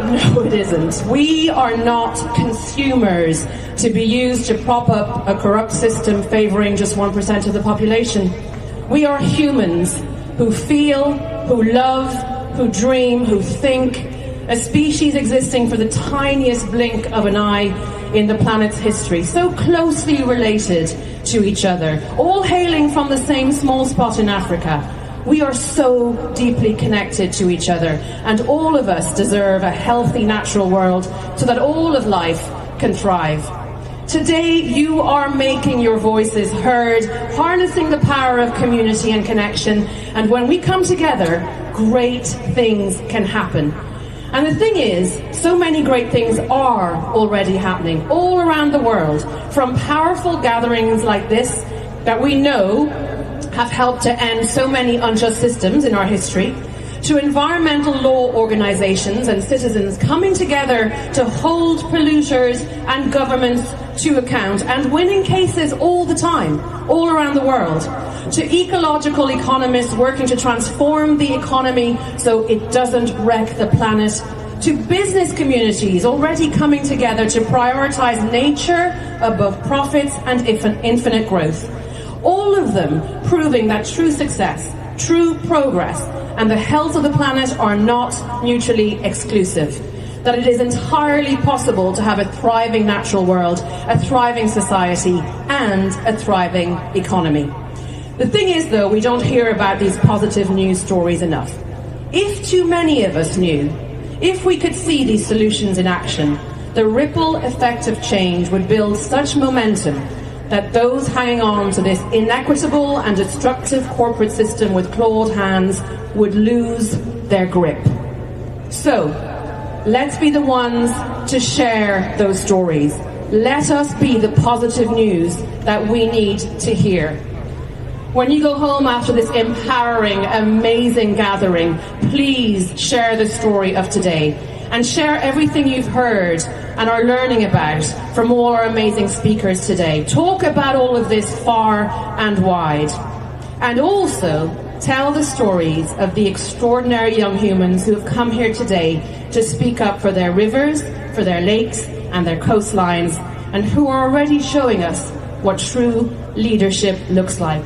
No, it isn't. We are not consumers to be used to prop up a corrupt system favouring just 1% of the population. We are humans who feel, who love, who dream, who think, a species existing for the tiniest blink of an eye in the planet's history, so closely related to each other, all hailing from the same small spot in Africa. We are so deeply connected to each other, and all of us deserve a healthy natural world so that all of life can thrive. Today, you are making your voices heard, harnessing the power of community and connection, and when we come together, great things can happen. And the thing is, so many great things are already happening all around the world, from powerful gatherings like this that we know have helped to end so many unjust systems in our history, to environmental law organisations and citizens coming together to hold polluters and governments to account and winning cases all the time, all around the world, to ecological economists working to transform the economy so it doesn't wreck the planet, to business communities already coming together to prioritise nature above profits and infinite growth. All of them proving that true success, true progress, and the health of the planet are not mutually exclusive. That it is entirely possible to have a thriving natural world, a thriving society, and a thriving economy. The thing is, though, we don't hear about these positive news stories enough. If too many of us knew, if we could see these solutions in action, the ripple effect of change would build such momentum that those hanging on to this inequitable and destructive corporate system with clawed hands would lose their grip. So, let's be the ones to share those stories. Let us be the positive news that we need to hear. When you go home after this empowering, amazing gathering, please share the story of today and share everything you've heard and are learning about from all our amazing speakers today. Talk about all of this far and wide. And also tell the stories of the extraordinary young humans who have come here today to speak up for their rivers, for their lakes and their coastlines, and who are already showing us what true leadership looks like.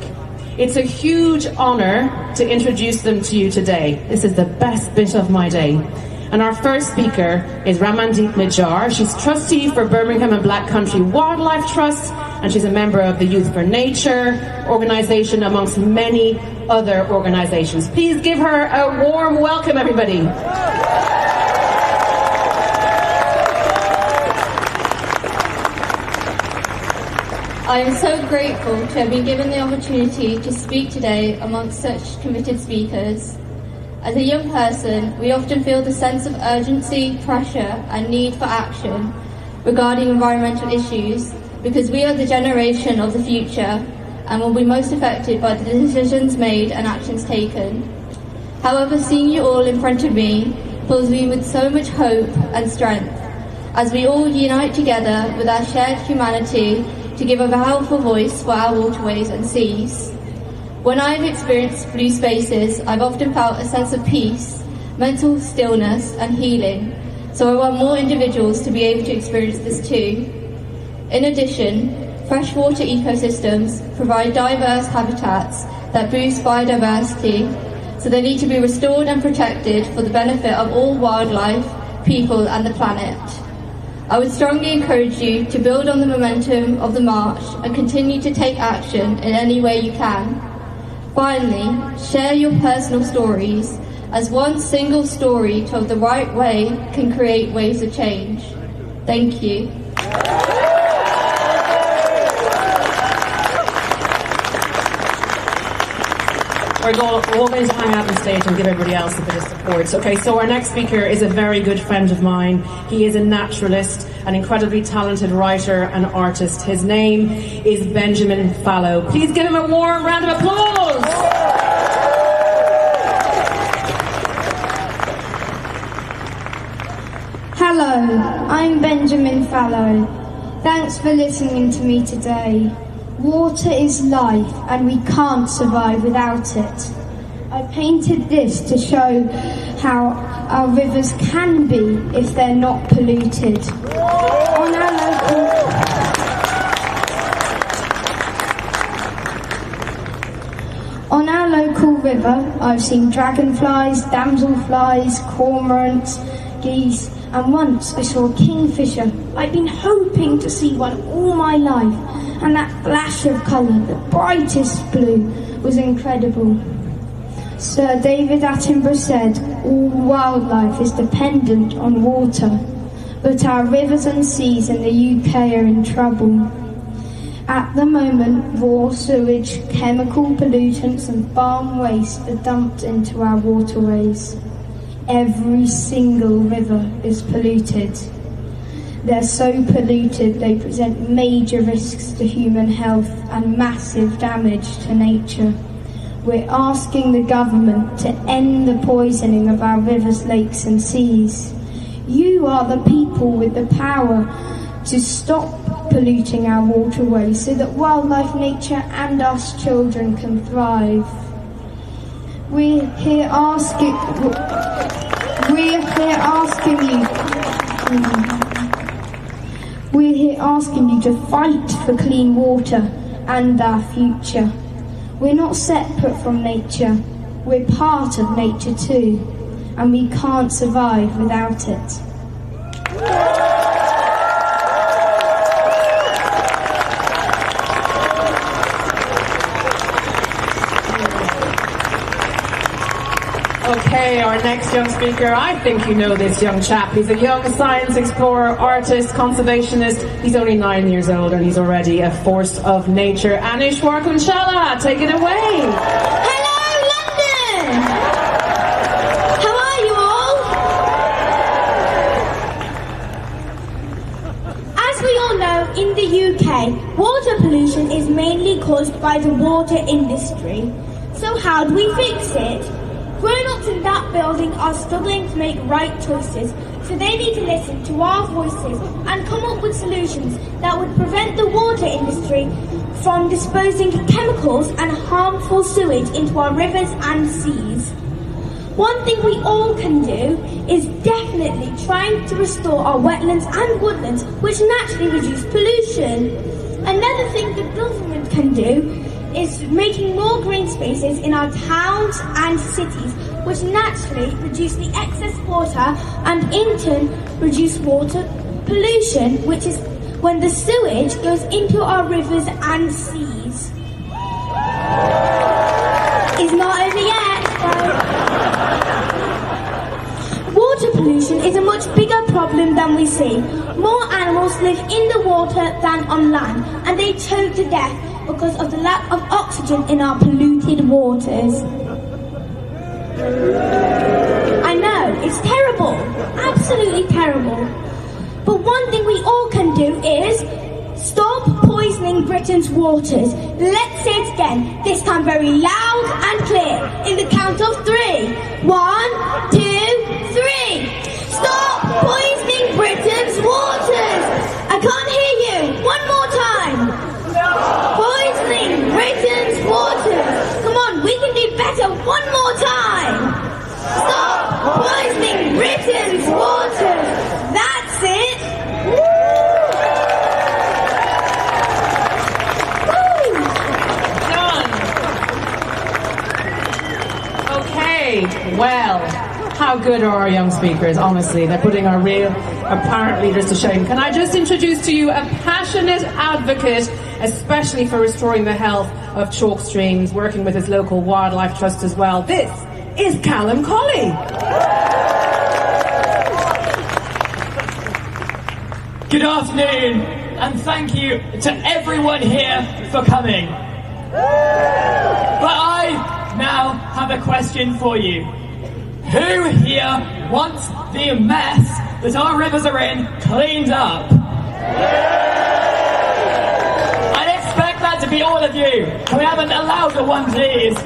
It's a huge honour to introduce them to you today. This is the best bit of my day. And our first speaker is Ramandeep Najjar. She's trustee for Birmingham and Black Country Wildlife Trust, and she's a member of the Youth for Nature organisation, amongst many other organisations. Please give her a warm welcome, everybody. I am so grateful to have been given the opportunity to speak today amongst such committed speakers. As a young person, we often feel the sense of urgency, pressure and need for action regarding environmental issues because we are the generation of the future and will be most affected by the decisions made and actions taken. However, seeing you all in front of me fills me with so much hope and strength as we all unite together with our shared humanity to give a powerful voice for our waterways and seas. When I've experienced blue spaces, I've often felt a sense of peace, mental stillness and healing, so I want more individuals to be able to experience this too. In addition, freshwater ecosystems provide diverse habitats that boost biodiversity, so they need to be restored and protected for the benefit of all wildlife, people and the planet. I would strongly encourage you to build on the momentum of the march and continue to take action in any way you can. Finally, share your personal stories, as one single story told the right way can create waves of change. Thank you. We're all going to hang out on stage and give everybody else a bit of support. Okay, so our next speaker is a very good friend of mine. He is a naturalist, an incredibly talented writer and artist. His name is Benjamin Fallow. Please give him a warm round of applause. Hello, I'm Benjamin Fallow. Thanks for listening to me today. Water is life and we can't survive without it. I painted this to show how our rivers can be if they're not polluted. On our local river, I've seen dragonflies, damselflies, cormorants, geese, and once I saw a kingfisher. I'd been hoping to see one all my life, and that flash of colour, the brightest blue, was incredible. Sir David Attenborough said, all wildlife is dependent on water, but our rivers and seas in the UK are in trouble. At the moment, raw sewage, chemical pollutants and farm waste are dumped into our waterways. Every single river is polluted. They're so polluted they present major risks to human health and massive damage to nature. We're asking the government to end the poisoning of our rivers, lakes and seas. You are the people with the power to stop polluting our waterways so that wildlife, nature and us children can thrive. We're here asking you to fight for clean water and our future. We're not separate from nature. We're part of nature too, and we can't survive without it. Okay, our next young speaker, I think you know this young chap. He's a young science explorer, artist, conservationist. He's only 9 years old and he's already a force of nature. Anish Warkunchala, take it away. Hello, London! How are you all? As we all know, in the UK, water pollution is mainly caused by the water industry. So how do we fix it? Grown-ups in that building are struggling to make right choices, so they need to listen to our voices and come up with solutions that would prevent the water industry from disposing chemicals and harmful sewage into our rivers and seas. One thing we all can do is definitely trying to restore our wetlands and woodlands, which naturally reduce pollution. Another thing the government can do is making more green spaces in our towns and cities, which naturally reduce the excess water and in turn reduce water pollution, which is when the sewage goes into our rivers and seas. It's not over yet, Water pollution is a much bigger problem than we see. More animals live in the water than on land, and they choke to death because of the lack of oxygen in our polluted waters. I know, it's terrible, absolutely terrible. But one thing we all can do is stop poisoning Britain's waters. Let's say it again, this time very loud and clear, in the count of 3. 1, 2, 3. Stop poisoning Britain's waters. I can't hear you. One more time. Poisoning Britain's waters. Come on, we can do better. One more time. Stop poisoning Britain's waters. That's it. Well, how good are our young speakers? Honestly, they're putting our real apparent leaders to shame. Can I just introduce to you a passionate advocate, especially for restoring the health of chalk streams, working with his local wildlife trust as well. This is Callum Collie. Good afternoon, and thank you to everyone here for coming. But I now have a question for you. Who here wants the mess that our rivers are in cleaned up? I'd expect that to be all of you. Can we have a louder one, please?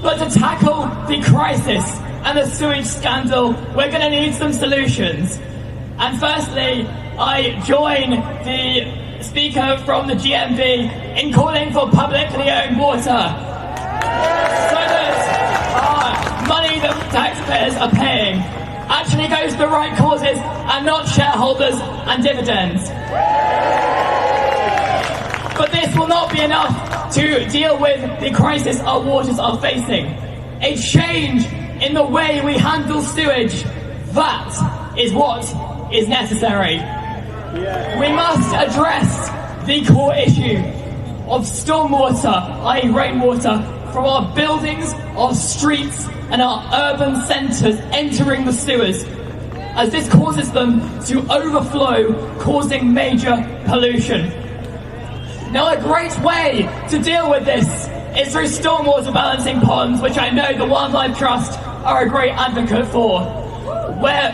But to tackle the crisis and the sewage scandal, we're going to need some solutions. And firstly, I join the speaker from the GMB in calling for publicly owned water, so that money that taxpayers are paying actually goes to the right causes and not shareholders and dividends. But this will not be enough to deal with the crisis our waters are facing. A change in the way we handle sewage, that is what is necessary. We must address the core issue of stormwater, i.e. rainwater, from our buildings, our streets and our urban centres entering the sewers, as this causes them to overflow, causing major pollution. Now, a great way to deal with this is through stormwater balancing ponds, which I know the Wildlife Trust are a great advocate for, where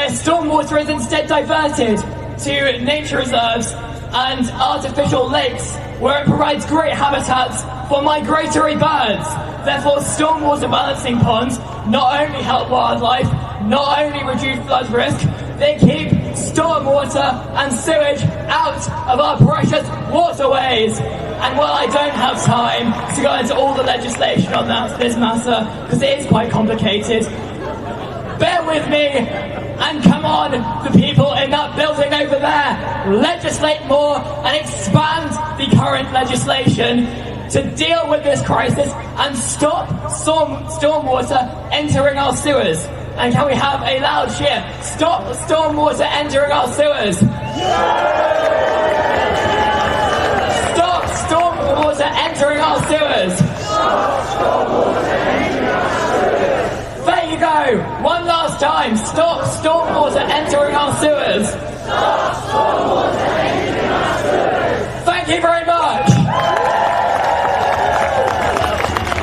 stormwater is instead diverted to nature reserves and artificial lakes, where it provides great habitats for migratory birds. Therefore, stormwater balancing ponds not only help wildlife, not only reduce flood risk, they keep stormwater and sewage out of our precious waterways. And while I don't have time to go into all the legislation on this matter, because it is quite complicated, bear with me and come on, the people in that building over there, legislate more and expand the current legislation to deal with this crisis and stop stormwater entering our sewers. And can we have a loud cheer? Stop stormwater entering our sewers! Stop stormwater entering our sewers! There you go! One last time! Stop stormwater entering our sewers! Stop stormwater entering our sewers! Thank you very much!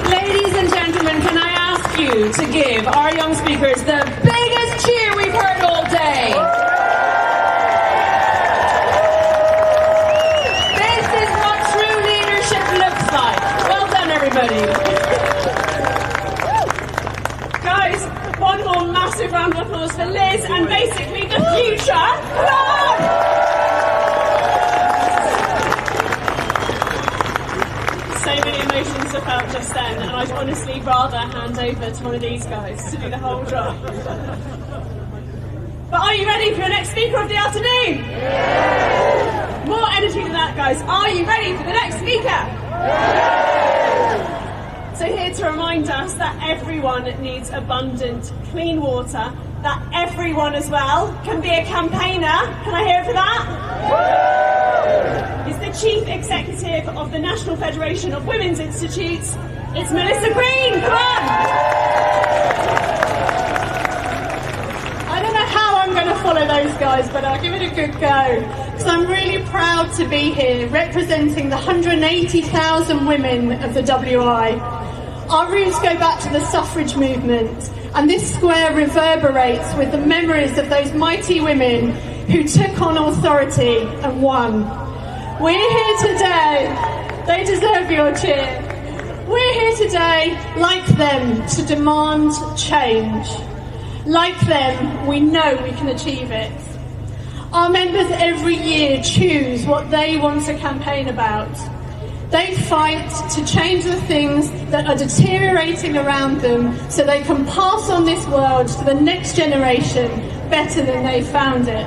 Ladies and gentlemen, can I ask you to give our young speakers the biggest cheer we've heard all day? This is what true leadership looks like. Well done, everybody. Guys, one more massive round of applause for Liz and basically the future. Come on! So many emotions are felt just then, and I'd honestly rather hand over to one of these guys to do the whole job. But are you ready for your next speaker of the afternoon? Yeah. guys, are you ready for the next speaker? So here to remind us that everyone needs abundant, clean water, that everyone as well can be a campaigner. Can I hear it for that? Is the Chief Executive of the National Federation of Women's Institutes. It's Melissa Green, come on! I don't know how I'm going to follow those guys, but I'll give it a good go. Because I'm really proud to be here representing the 180,000 women of the WI. Our roots go back to the suffrage movement, and this square reverberates with the memories of those mighty women who took on authority and won. We're here today, they deserve your cheer. We're here today, like them, to demand change. Like them, we know we can achieve it. Our members every year choose what they want to campaign about. They fight to change the things that are deteriorating around them so they can pass on this world to the next generation better than they found it.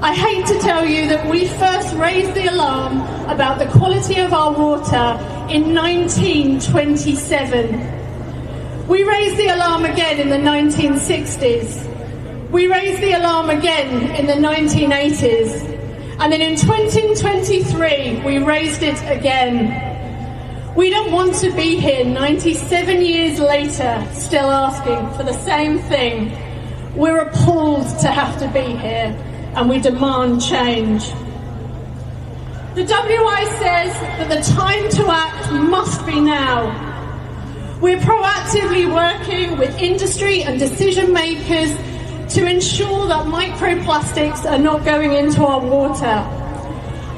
I hate to tell you that we first raised the alarm about the quality of our water in 1927. We raised the alarm again in the 1960s. We raised the alarm again in the 1980s. And then in 2023, we raised it again. We don't want to be here 97 years later, still asking for the same thing. We're appalled to have to be here, and we demand change. The WI says that the time to act must be now. We're proactively working with industry and decision makers to ensure that microplastics are not going into our water.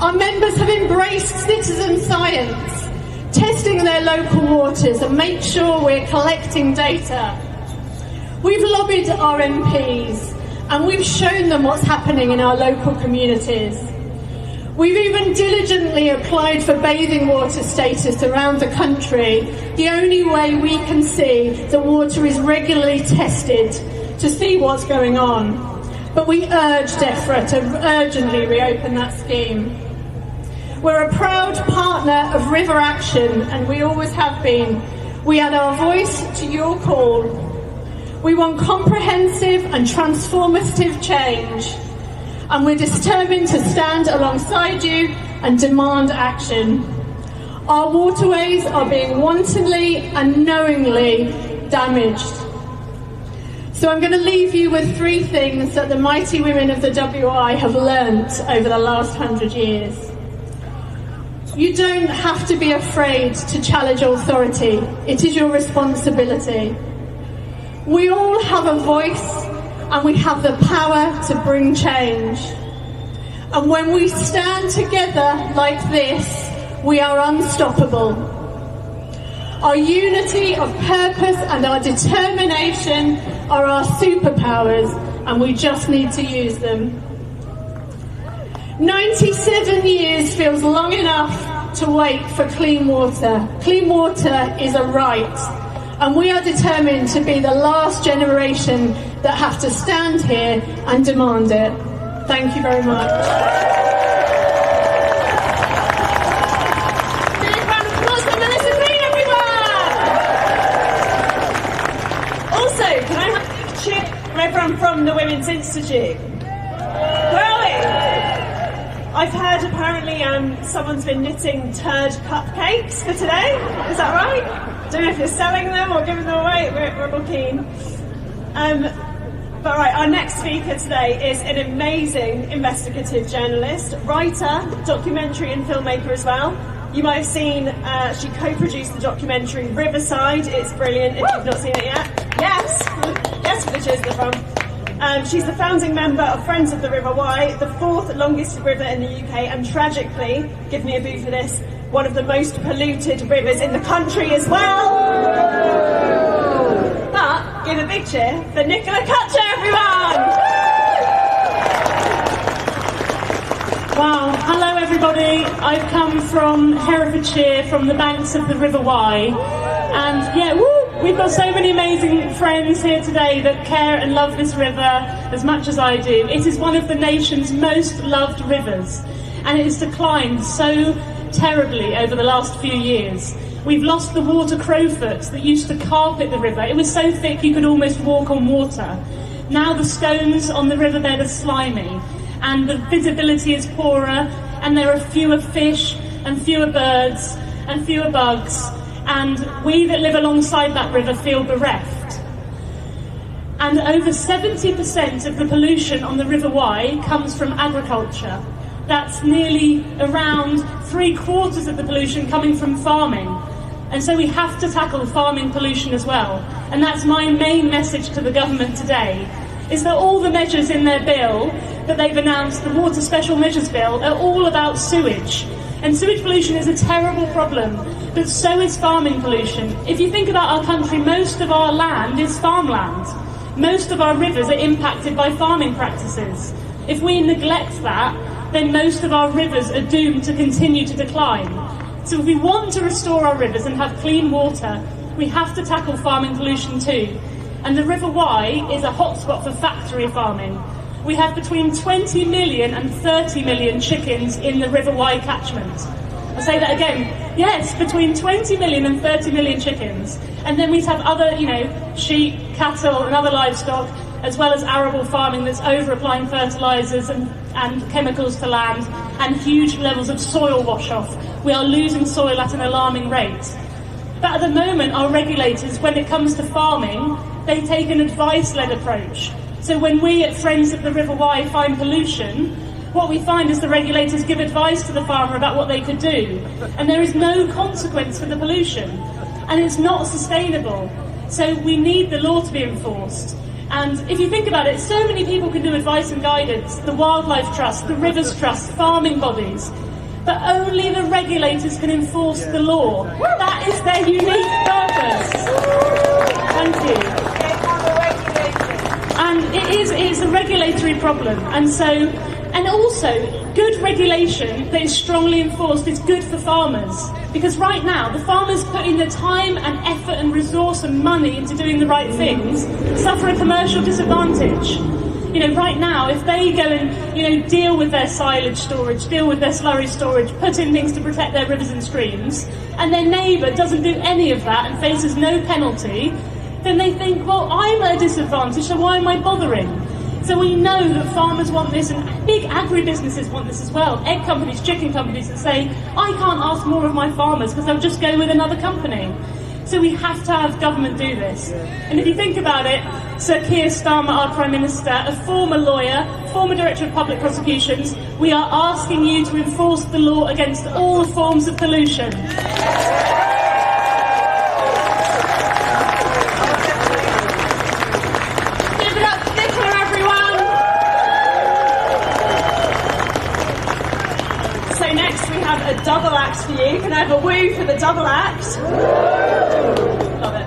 Our members have embraced citizen science, testing their local waters and make sure we're collecting data. We've lobbied our MPs and we've shown them what's happening in our local communities. We've even diligently applied for bathing water status around the country, the only way we can see the water is regularly tested to see what's going on. But we urge DEFRA to urgently reopen that scheme. We're a proud partner of River Action, and we always have been. We add our voice to your call. We want comprehensive and transformative change, and we're determined to stand alongside you and demand action. Our waterways are being wantonly and knowingly damaged. So I'm going to leave you with three things that the mighty women of the WI have learnt over the last 100 years. You don't have to be afraid to challenge authority. It is your responsibility. We all have a voice and we have the power to bring change. And when we stand together like this, we are unstoppable. Our unity of purpose and our determination are our superpowers, and we just need to use them. 97 years feels long enough to wait for clean water. Clean water is a right, and we are determined to be the last generation that have to stand here and demand it. Thank you very much. Everyone from the Women's Institute. Collie! I've heard apparently someone's been knitting turd cupcakes for today. Is that right? Don't know if you're selling them or giving them away. We're all keen. But right, our next speaker today is an amazing investigative journalist, writer, documentary and filmmaker as well. You might have seen she co-produced the documentary Riverside. It's brilliant if you've not seen it yet. Yes! Yes, for the cheers to the front. She's the founding member of Friends of the River Wye, the fourth longest river in the UK, and tragically, give me a boo for this, one of the most polluted rivers in the country as well. But give a big cheer for Nicola Cutcher, everyone! Wow, hello everybody. I've come from Herefordshire, from the banks of the River Wye, and yeah, woo! We've got so many amazing friends here today that care and love this river as much as I do. It is one of the nation's most loved rivers. and it has declined so terribly over the last few years. We've lost the water crowfoot that used to carpet the river. It was so thick you could almost walk on water. Now the stones on the riverbed are slimy, and the visibility is poorer, and there are fewer fish and fewer birds and fewer bugs, and we that live alongside that river feel bereft. And over 70% of the pollution on the River Wye comes from agriculture. That's nearly around 3/4 of the pollution coming from farming. And so we have to tackle farming pollution as well. And that's my main message to the government today, is that all the measures in their bill that they've announced, the Water Special Measures Bill, are all about sewage. And sewage pollution is a terrible problem, but so is farming pollution. If you think about our country, most of our land is farmland. Most of our rivers are impacted by farming practices. If we neglect that, then most of our rivers are doomed to continue to decline. So if we want to restore our rivers and have clean water, we have to tackle farming pollution too. And the River Wye is a hotspot for factory farming. We have between 20 million and 30 million chickens in the River Wye catchment. I'll say that again. Yes, between 20 million and 30 million chickens. And then we have other, sheep, cattle and other livestock, as well as arable farming that's over-applying fertilisers and chemicals to land, and huge levels of soil wash-off. We are losing soil at an alarming rate. But at the moment, our regulators, when it comes to farming, they take an advice-led approach. So when we at Friends of the River Wye find pollution, what we find is the regulators give advice to the farmer about what they could do. And there is no consequence for the pollution. And it's not sustainable. So we need the law to be enforced. And if you think about it, so many people can do advice and guidance, the Wildlife Trust, the Rivers Trust, farming bodies, but only the regulators can enforce the law. That is their unique purpose. Thank you. And it's a regulatory problem, and also good regulation that is strongly enforced is good for farmers, because right now the farmers putting the time and effort and resource and money into doing the right things suffer a commercial disadvantage. Right now, if they go and, deal with their silage storage, deal with their slurry storage, put in things to protect their rivers and streams, and their neighbour doesn't do any of that and faces no penalty, then they think, well, I'm at a disadvantage, so why am I bothering? So we know that farmers want this, and big agribusinesses want this as well. Egg companies, chicken companies that say, I can't ask more of my farmers because they'll just go with another company. So we have to have government do this. And if you think about it, Sir Keir Starmer, our Prime Minister, a former lawyer, former Director of Public Prosecutions, we are asking you to enforce the law against all forms of pollution. Give it up for Nicola, everyone! So next we have a double act for you. Can I have a woo for the double act? Love it.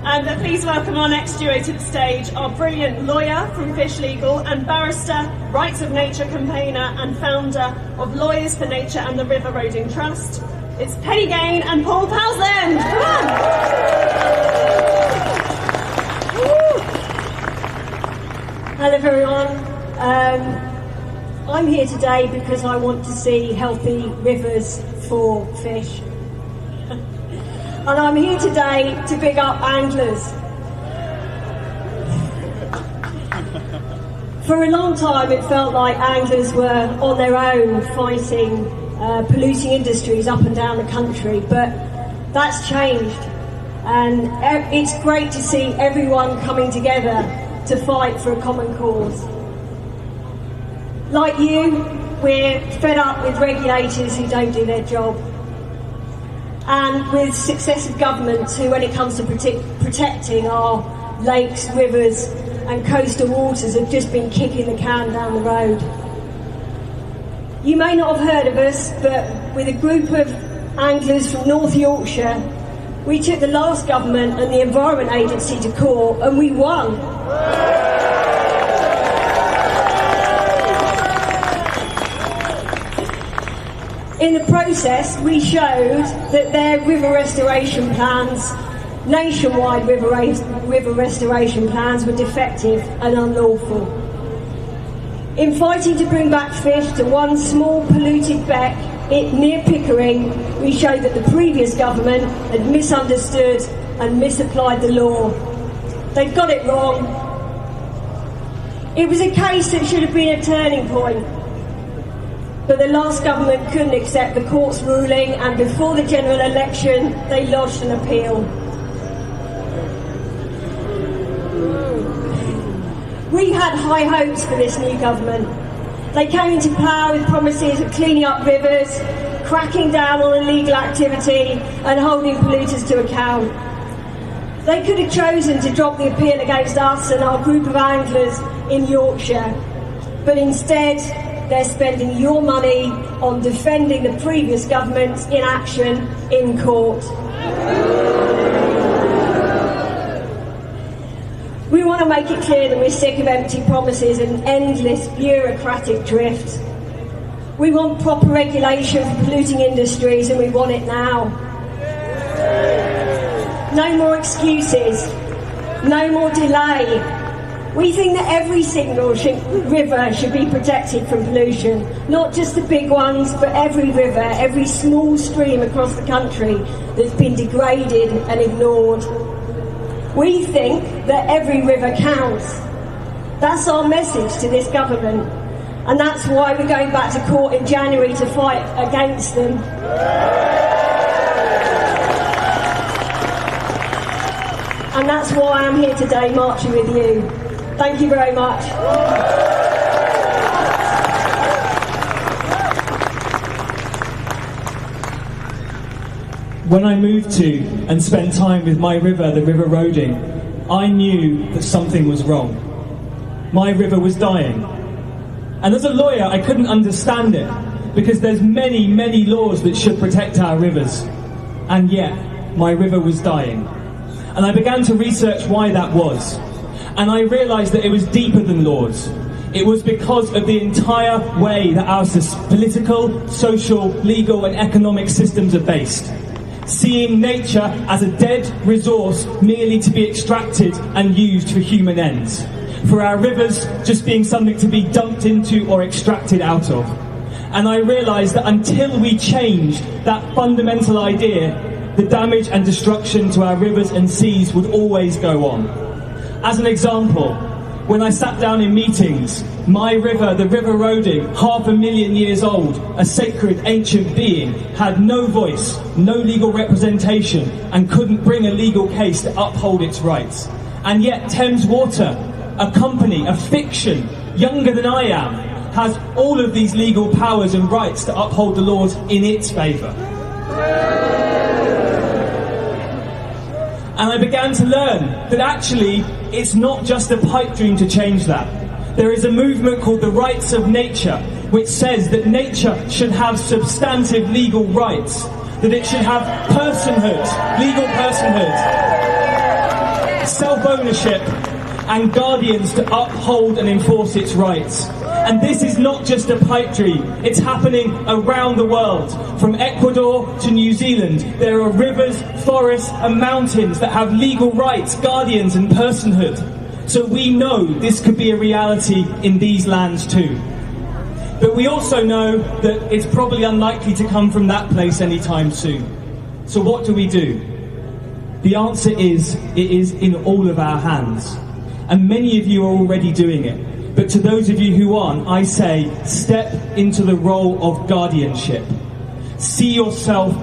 And please welcome our next duo to the stage, our brilliant lawyer from Fish Legal and barrister, rights of nature campaigner and founder of Lawyers for Nature and the River Roding Trust. It's Penny Gane and Paul Powsland. Come on! Hello everyone. I'm here today because I want to see healthy rivers for fish. And I'm here today to big up anglers. For a long time it felt like anglers were on their own fighting polluting industries up and down the country, but that's changed. And it's great to see everyone coming together to fight for a common cause. Like you, we're fed up with regulators who don't do their job, and with successive governments who, when it comes to protecting our lakes, rivers and coastal waters, have just been kicking the can down the road. You may not have heard of us, but with a group of anglers from North Yorkshire, we took the last government and the Environment Agency to court, and we won. In the process, we showed that their river restoration plans, nationwide river restoration plans, were defective and unlawful. In fighting to bring back fish to one small polluted beck near Pickering, we showed that the previous government had misunderstood and misapplied the law. They've got it wrong. It was a case that should have been a turning point, but the last government couldn't accept the court's ruling, and before the general election they lodged an appeal. We had high hopes for this new government. They came into power with promises of cleaning up rivers, cracking down on illegal activity and holding polluters to account. They could have chosen to drop the appeal against us and our group of anglers in Yorkshire, but instead they're spending your money on defending the previous government's inaction in court. We want to make it clear that we're sick of empty promises and endless bureaucratic drift. We want proper regulation for polluting industries, and we want it now. No more excuses. No more delay. We think that every single river should be protected from pollution. Not just the big ones, but every river, every small stream across the country that's been degraded and ignored. We think that every river counts. That's our message to this government, and that's why we're going back to court in January to fight against them. And that's why I'm here today marching with you. Thank you very much. When I moved to and spent time with my river, the River Roding, I knew that something was wrong. My river was dying. And as a lawyer, I couldn't understand it, because there's many, many laws that should protect our rivers. And yet, my river was dying. And I began to research why that was. And I realised that it was deeper than laws. It was because of the entire way that our political, social, legal and economic systems are based. Seeing nature as a dead resource merely to be extracted and used for human ends. For our rivers just being something to be dumped into or extracted out of. And I realised that until we changed that fundamental idea, the damage and destruction to our rivers and seas would always go on. As an example, when I sat down in meetings, my river, the River Roding, 500,000 years old, a sacred ancient being, had no voice, no legal representation, and couldn't bring a legal case to uphold its rights. And yet Thames Water, a company, a fiction, younger than I am, has all of these legal powers and rights to uphold the laws in its favour. And I began to learn that actually it's not just a pipe dream to change that. There is a movement called the Rights of Nature, which says that nature should have substantive legal rights, that it should have personhood, legal personhood, self-ownership, and guardians to uphold and enforce its rights. And this is not just a pipe dream, it's happening around the world. From Ecuador to New Zealand, there are rivers, forests and mountains that have legal rights, guardians and personhood. So we know this could be a reality in these lands too. But we also know that it's probably unlikely to come from that place anytime soon. So what do we do? The answer is, it is in all of our hands. And many of you are already doing it. But to those of you who aren't, I say, step into the role of guardianship. See yourself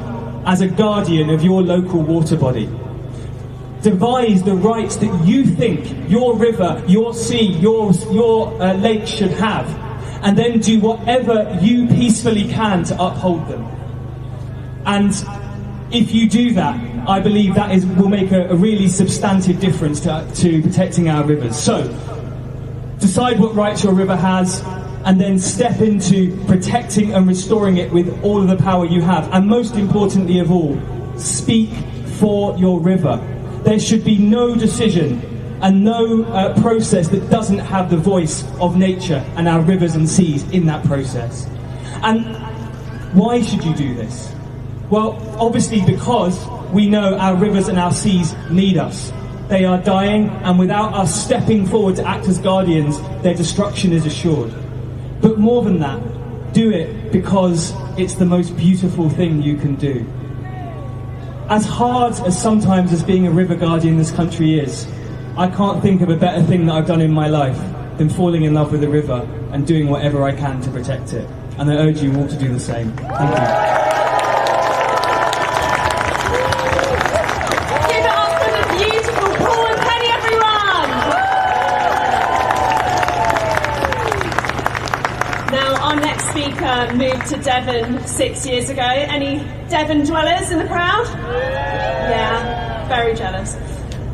as a guardian of your local water body. Devise the rights that you think your river, your sea, your lake should have. And then do whatever you peacefully can to uphold them. And if you do that, I believe that will make a really substantive difference to protecting our rivers. So, decide what rights your river has, and then step into protecting and restoring it with all of the power you have. And most importantly of all, speak for your river. There should be no decision and no process that doesn't have the voice of nature and our rivers and seas in that process. And why should you do this? Well, obviously because we know our rivers and our seas need us. They are dying, and without us stepping forward to act as guardians, their destruction is assured. But more than that, do it because it's the most beautiful thing you can do. As hard as sometimes as being a river guardian in this country is, I can't think of a better thing that I've done in my life than falling in love with the river and doing whatever I can to protect it. And I urge you all to do the same. Thank you. Give it up for the beautiful Paul and Penny, everyone! Now, our next speaker moved to Devon 6 years ago. Any Devon dwellers in the crowd? Yeah, very jealous.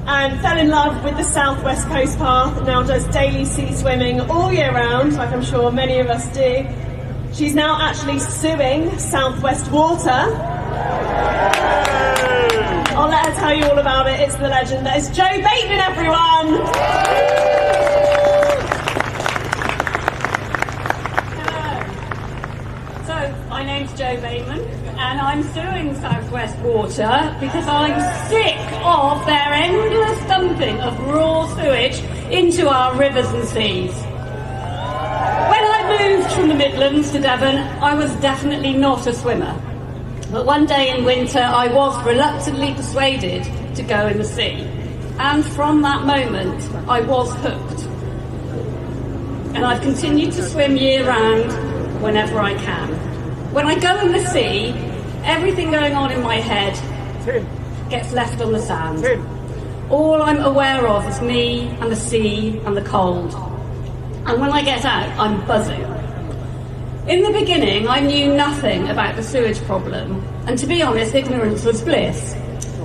And fell in love with the South West Coast Path, now does daily sea swimming all year round, like I'm sure many of us do. She's now actually suing South West Water. I'll let her tell you all about it. It's the legend. That is Jo Bateman, everyone! So, my name's Jo Bateman, and I'm suing South West Water because I'm sick of their endless dumping of raw sewage into our rivers and seas. When I moved from the Midlands to Devon, I was definitely not a swimmer. But one day in winter, I was reluctantly persuaded to go in the sea. And from that moment, I was hooked. And I've continued to swim year-round whenever I can. When I go in the sea, everything going on in my head gets left on the sand. All I'm aware of is me and the sea and the cold. And when I get out, I'm buzzing. In the beginning, I knew nothing about the sewage problem, and to be honest, ignorance was bliss.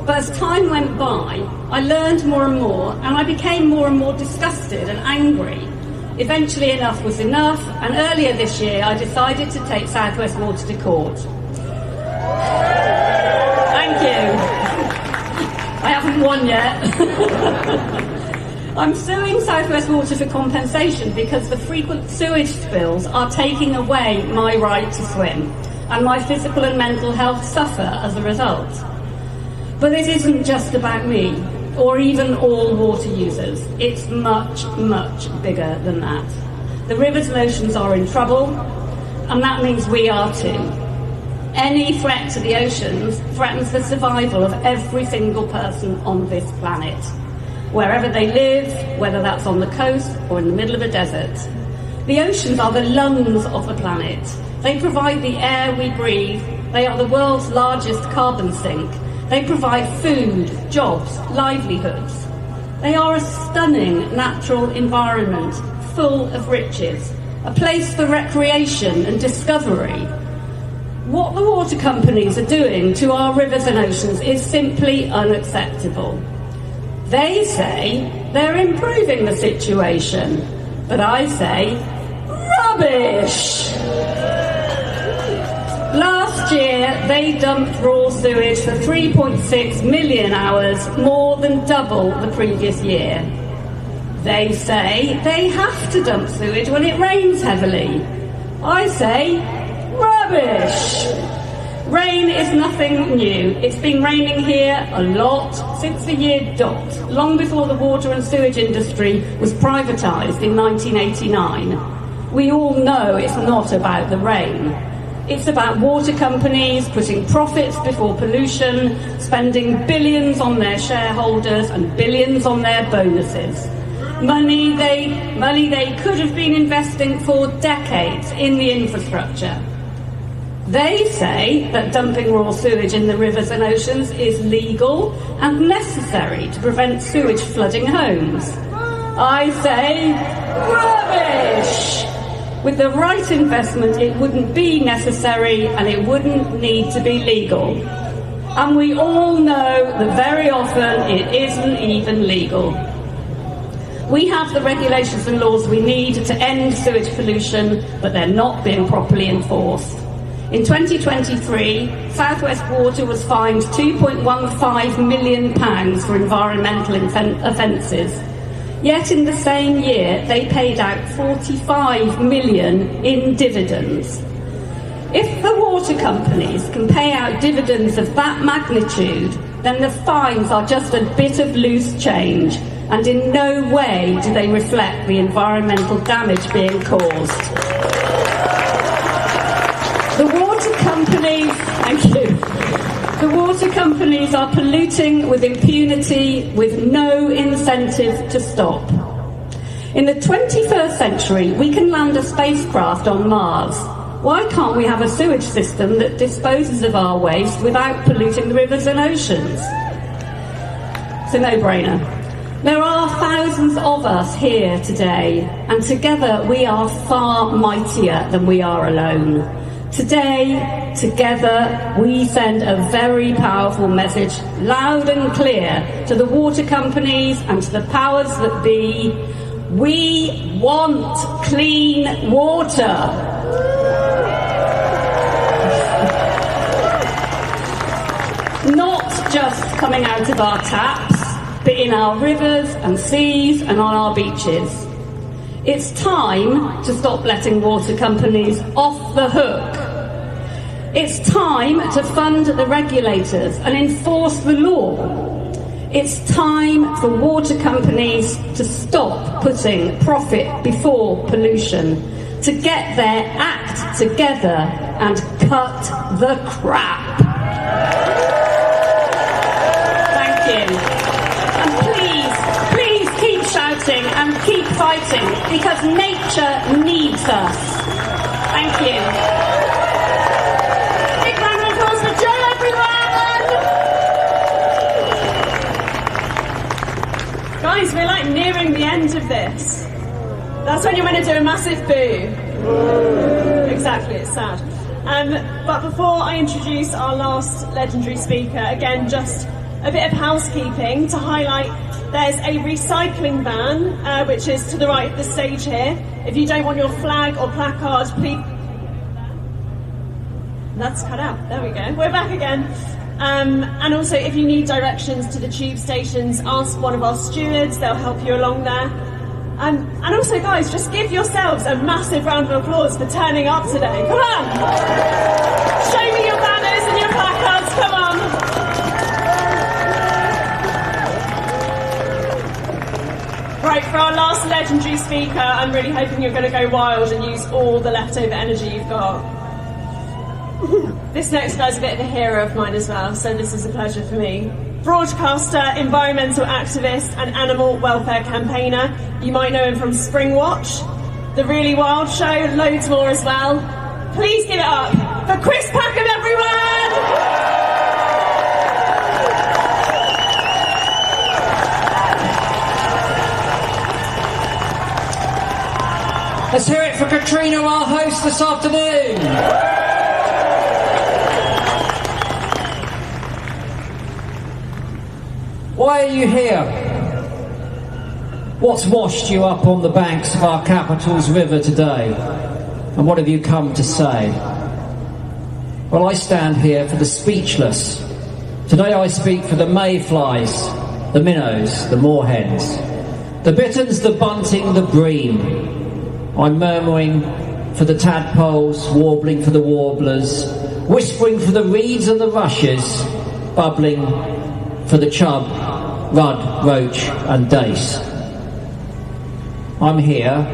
But as time went by, I learned more and more, and I became more and more disgusted and angry. Eventually, enough was enough, and earlier this year, I decided to take South West Water to court. Thank you. I haven't won yet. I'm suing South West Water for compensation because the frequent sewage spills are taking away my right to swim, and my physical and mental health suffer as a result. But this isn't just about me, or even all water users. It's much, much bigger than that. The rivers and oceans are in trouble, and that means we are too. Any threat to the oceans threatens the survival of every single person on this planet, wherever they live, whether that's on the coast or in the middle of a desert. The oceans are the lungs of the planet. They provide the air we breathe. They are the world's largest carbon sink. They provide food, jobs, livelihoods. They are a stunning natural environment full of riches, a place for recreation and discovery. What the water companies are doing to our rivers and oceans is simply unacceptable. They say they're improving the situation, but I say, rubbish! Last year, they dumped raw sewage for 3.6 million hours, more than double the previous year. They say they have to dump sewage when it rains heavily. I say, rubbish! Rain is nothing new. It's been raining here a lot since the year dot, long before the water and sewage industry was privatised in 1989. We all know it's not about the rain. It's about water companies putting profits before pollution, spending billions on their shareholders and billions on their bonuses. Money they could have been investing for decades in the infrastructure. They say that dumping raw sewage in the rivers and oceans is legal and necessary to prevent sewage flooding homes. I say, rubbish! With the right investment, it wouldn't be necessary and it wouldn't need to be legal. And we all know that very often it isn't even legal. We have the regulations and laws we need to end sewage pollution, but they're not being properly enforced. In 2023, South West Water was fined £2.15 million for environmental offences. Yet in the same year, they paid out £45 million in dividends. If the water companies can pay out dividends of that magnitude, then the fines are just a bit of loose change, and in no way do they reflect the environmental damage being caused. water companies are polluting with impunity with no incentive to stop. In the 21st century, we can land a spacecraft on Mars. Why can't we have a sewage system that disposes of our waste without polluting the rivers and oceans? It's a no-brainer. There are thousands of us here today, and together we are far mightier than we are alone. Today, together, we send a very powerful message, loud and clear, to the water companies and to the powers that be. We want clean water. Not just coming out of our taps, but in our rivers and seas and on our beaches. It's time to stop letting water companies off the hook. It's time to fund the regulators and enforce the law. It's time for water companies to stop putting profit before pollution, to get their act together and cut the crap. Thank you. And please keep shouting and keep fighting, because nature needs us. Thank you. Big round of applause for Joe, everyone! Guys, we're like nearing the end of this. That's when you're going to do a massive boo. Exactly, it's sad. But before I introduce our last legendary speaker, again, just a bit of housekeeping to highlight. There's a recycling van, which is to the right of the stage here. If you don't want your flag or placard, please... That's cut out. There we go. We're back again. And also, if you need directions to the tube stations, ask one of our stewards. They'll help you along there. And also, guys, just give yourselves a massive round of applause for turning up today. Come on! Show me your banners and your placards. Come on! Right, for our last legendary speaker, I'm really hoping you're going to go wild and use all the leftover energy you've got. This next guy's a bit of a hero of mine as well, so this is a pleasure for me. Broadcaster, environmental activist and animal welfare campaigner. You might know him from Springwatch, The Really Wild Show, loads more as well. Please give it up for Chris Packham, everyone! Let's hear it for Katrina, our host this afternoon. Why are you here? What's washed you up on the banks of our capital's river today? And what have you come to say? Well, I stand here for the speechless. Today I speak for the mayflies, the minnows, the moorhens, the bitterns, the bunting, the bream. I'm murmuring for the tadpoles, warbling for the warblers, whispering for the reeds and the rushes, bubbling for the chub, rudd, roach and dace. I'm here,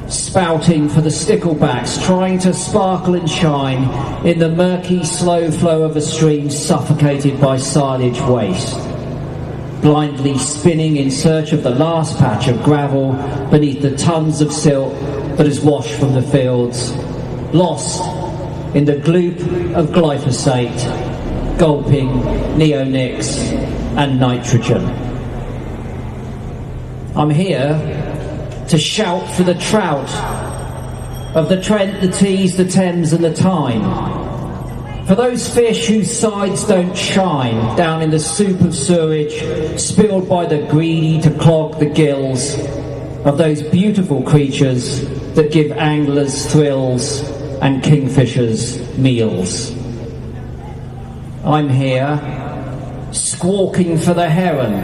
spouting for the sticklebacks, trying to sparkle and shine in the murky, slow flow of a stream suffocated by silage waste, blindly spinning in search of the last patch of gravel beneath the tons of silt that is washed from the fields, lost in the gloop of glyphosate, gulping neonics and nitrogen. I'm here to shout for the trout of the Trent, the Tees, the Thames and the Tyne, for those fish whose sides don't shine down in the soup of sewage spilled by the greedy to clog the gills of those beautiful creatures that give anglers thrills and kingfishers meals. I'm here squawking for the heron,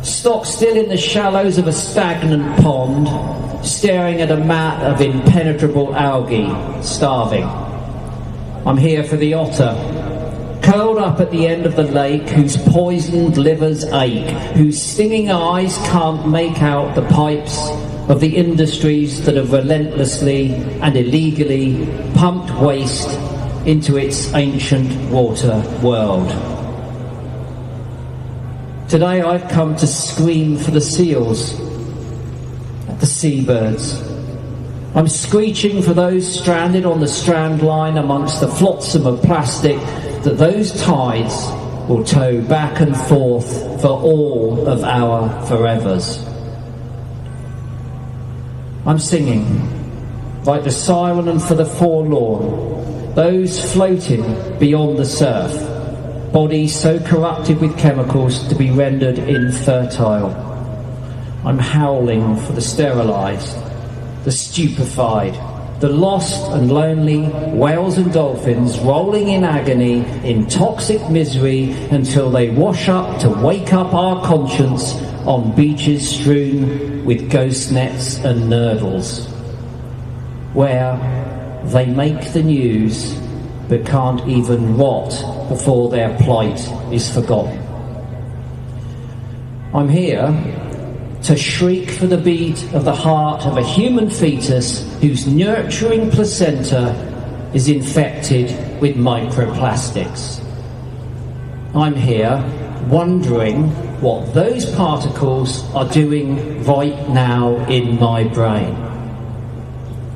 stock still in the shallows of a stagnant pond, staring at a mat of impenetrable algae, starving. I'm here for the otter, curled up at the end of the lake, whose poisoned livers ache, whose stinging eyes can't make out the pipes of the industries that have relentlessly and illegally pumped waste into its ancient water world. Today I've come to scream for the seals, the seabirds. I'm screeching for those stranded on the strand line amongst the flotsam of plastic that those tides will tow back and forth for all of our forevers. I'm singing like the siren for the forlorn, those floating beyond the surf, bodies so corrupted with chemicals to be rendered infertile. I'm howling for the sterilised, the stupefied, the lost and lonely whales and dolphins rolling in agony, in toxic misery, until they wash up to wake up our conscience on beaches strewn with ghost nets and nurdles, where they make the news but can't even rot before their plight is forgotten. I'm here to shriek for the beat of the heart of a human fetus whose nurturing placenta is infected with microplastics. I'm here wondering what those particles are doing right now in my brain.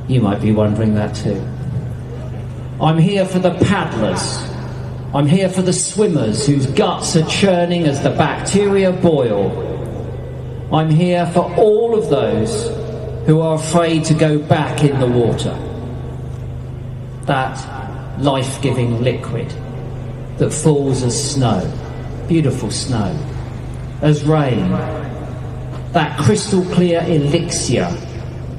You might be wondering that too. I'm here for the paddlers. I'm here for the swimmers whose guts are churning as the bacteria boil. I'm here for all of those who are afraid to go back in the water. That life-giving liquid that falls as snow, beautiful snow, as rain, that crystal clear elixir,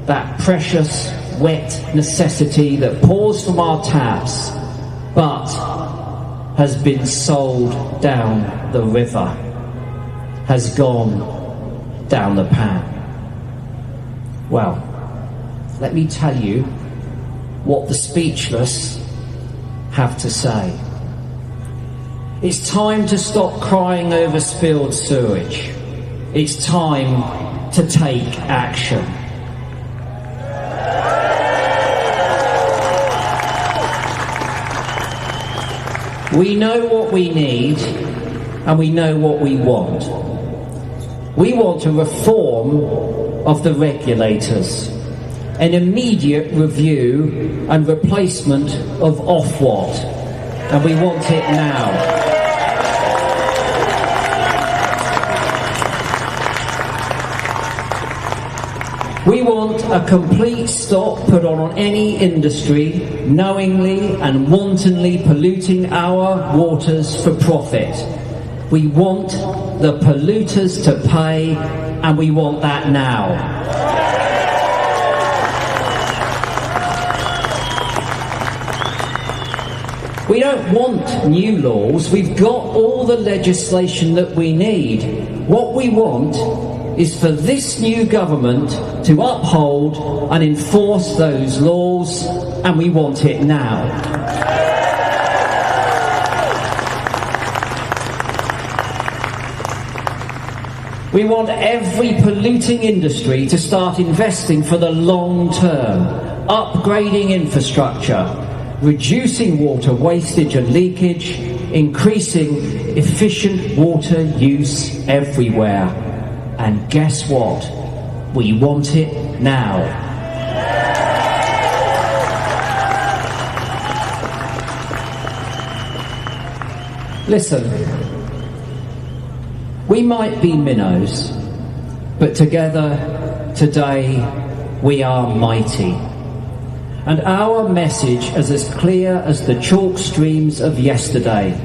that precious wet necessity that pours from our taps but has been sold down the river, has gone down the pan. Well, let me tell you what the speechless have to say. It's time to stop crying over spilled sewage. It's time to take action. We know what we need and we know what we want. We want a reform of the regulators, an immediate review and replacement of Ofwat, and we want it now. We want a complete stop put on any industry knowingly and wantonly polluting our waters for profit. We want the polluters to pay, and we want that now. We don't want new laws. We've got all the legislation that we need. What we want is for this new government to uphold and enforce those laws, and we want it now. We want every polluting industry to start investing for the long term, upgrading infrastructure, reducing water wastage and leakage, increasing efficient water use everywhere. And guess what? We want it now. Listen, we might be minnows, but together today we are mighty. And our message is as clear as the chalk streams of yesterday.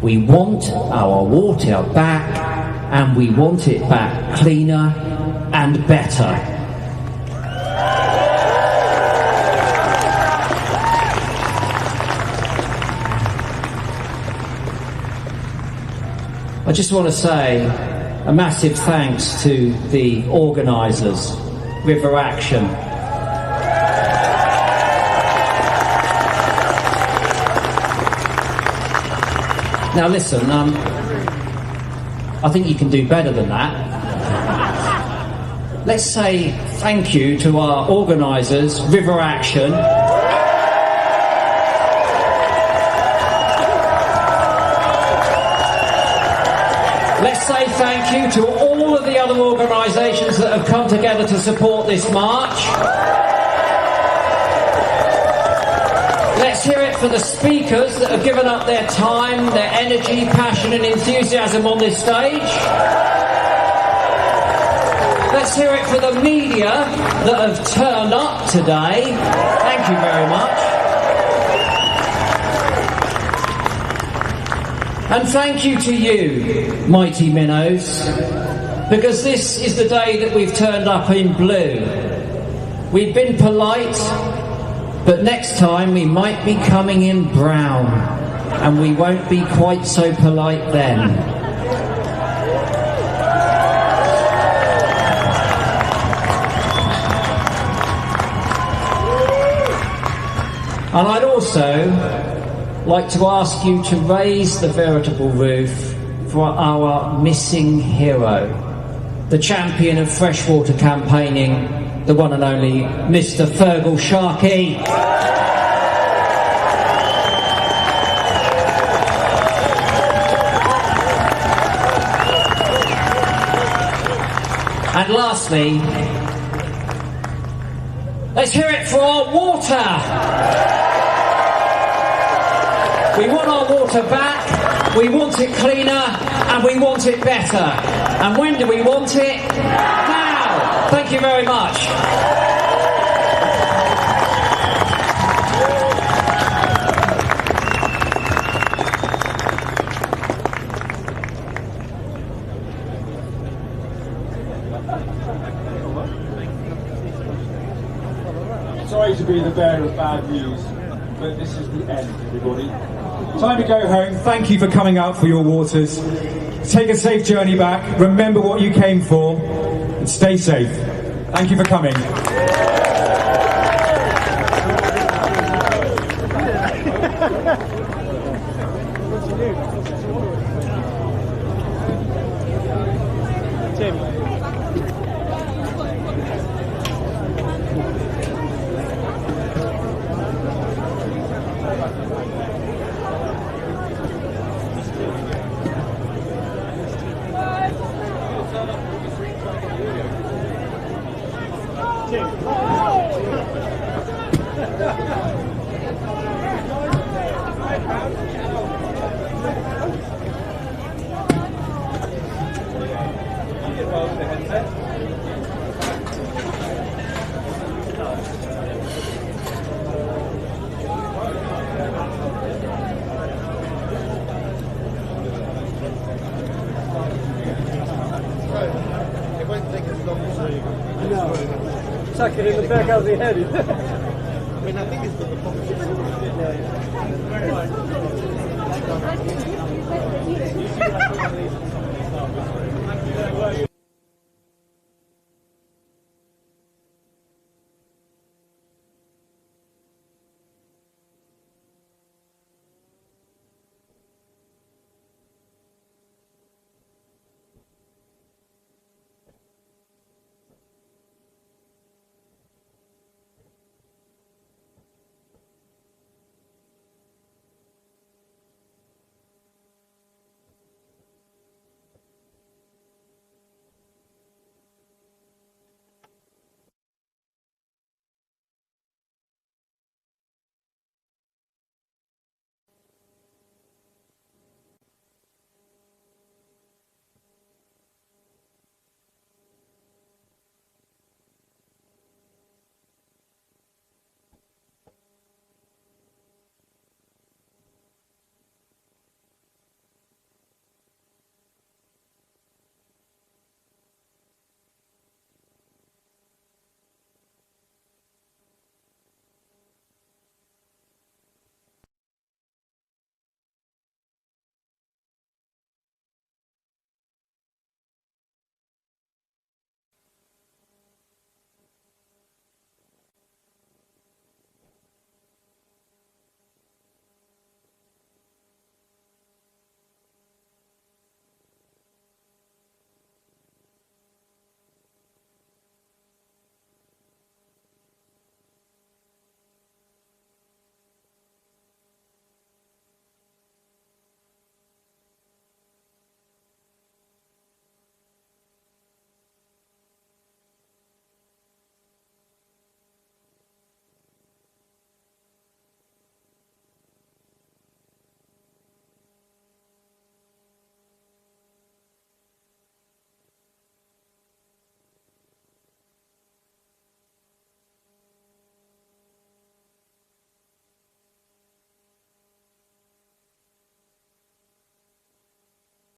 We want our water back, and we want it back cleaner and better. I just want to say a massive thanks to the organisers, River Action. Now listen, I think you can do better than that. Let's say thank you to our organisers, River Action. say thank you to all of the other organisations that have come together to support this march. Let's hear it for the speakers that have given up their time, their energy, passion and enthusiasm on this stage. Let's hear it for the media that have turned up today. Thank you very much. And thank you to you, mighty minnows, because this is the day that we've turned up in blue. We've been polite, but next time we might be coming in brown, and we won't be quite so polite then. And I'd also like to ask you to raise the veritable roof for our missing hero, the champion of freshwater campaigning, the one and only Mr. Fergal Sharkey. And lastly, let's hear it for our water. We want our water back, we want it cleaner, and we want it better. And when do we want it? Now! Thank you very much. Sorry to be the bearer of bad news, but this is the end, everybody. Time to go home. Thank you for coming out for your waters. Take a safe journey back. Remember what you came for. And stay safe. Thank you for coming. Chuck it in the back of the head. I mean, I think it's got the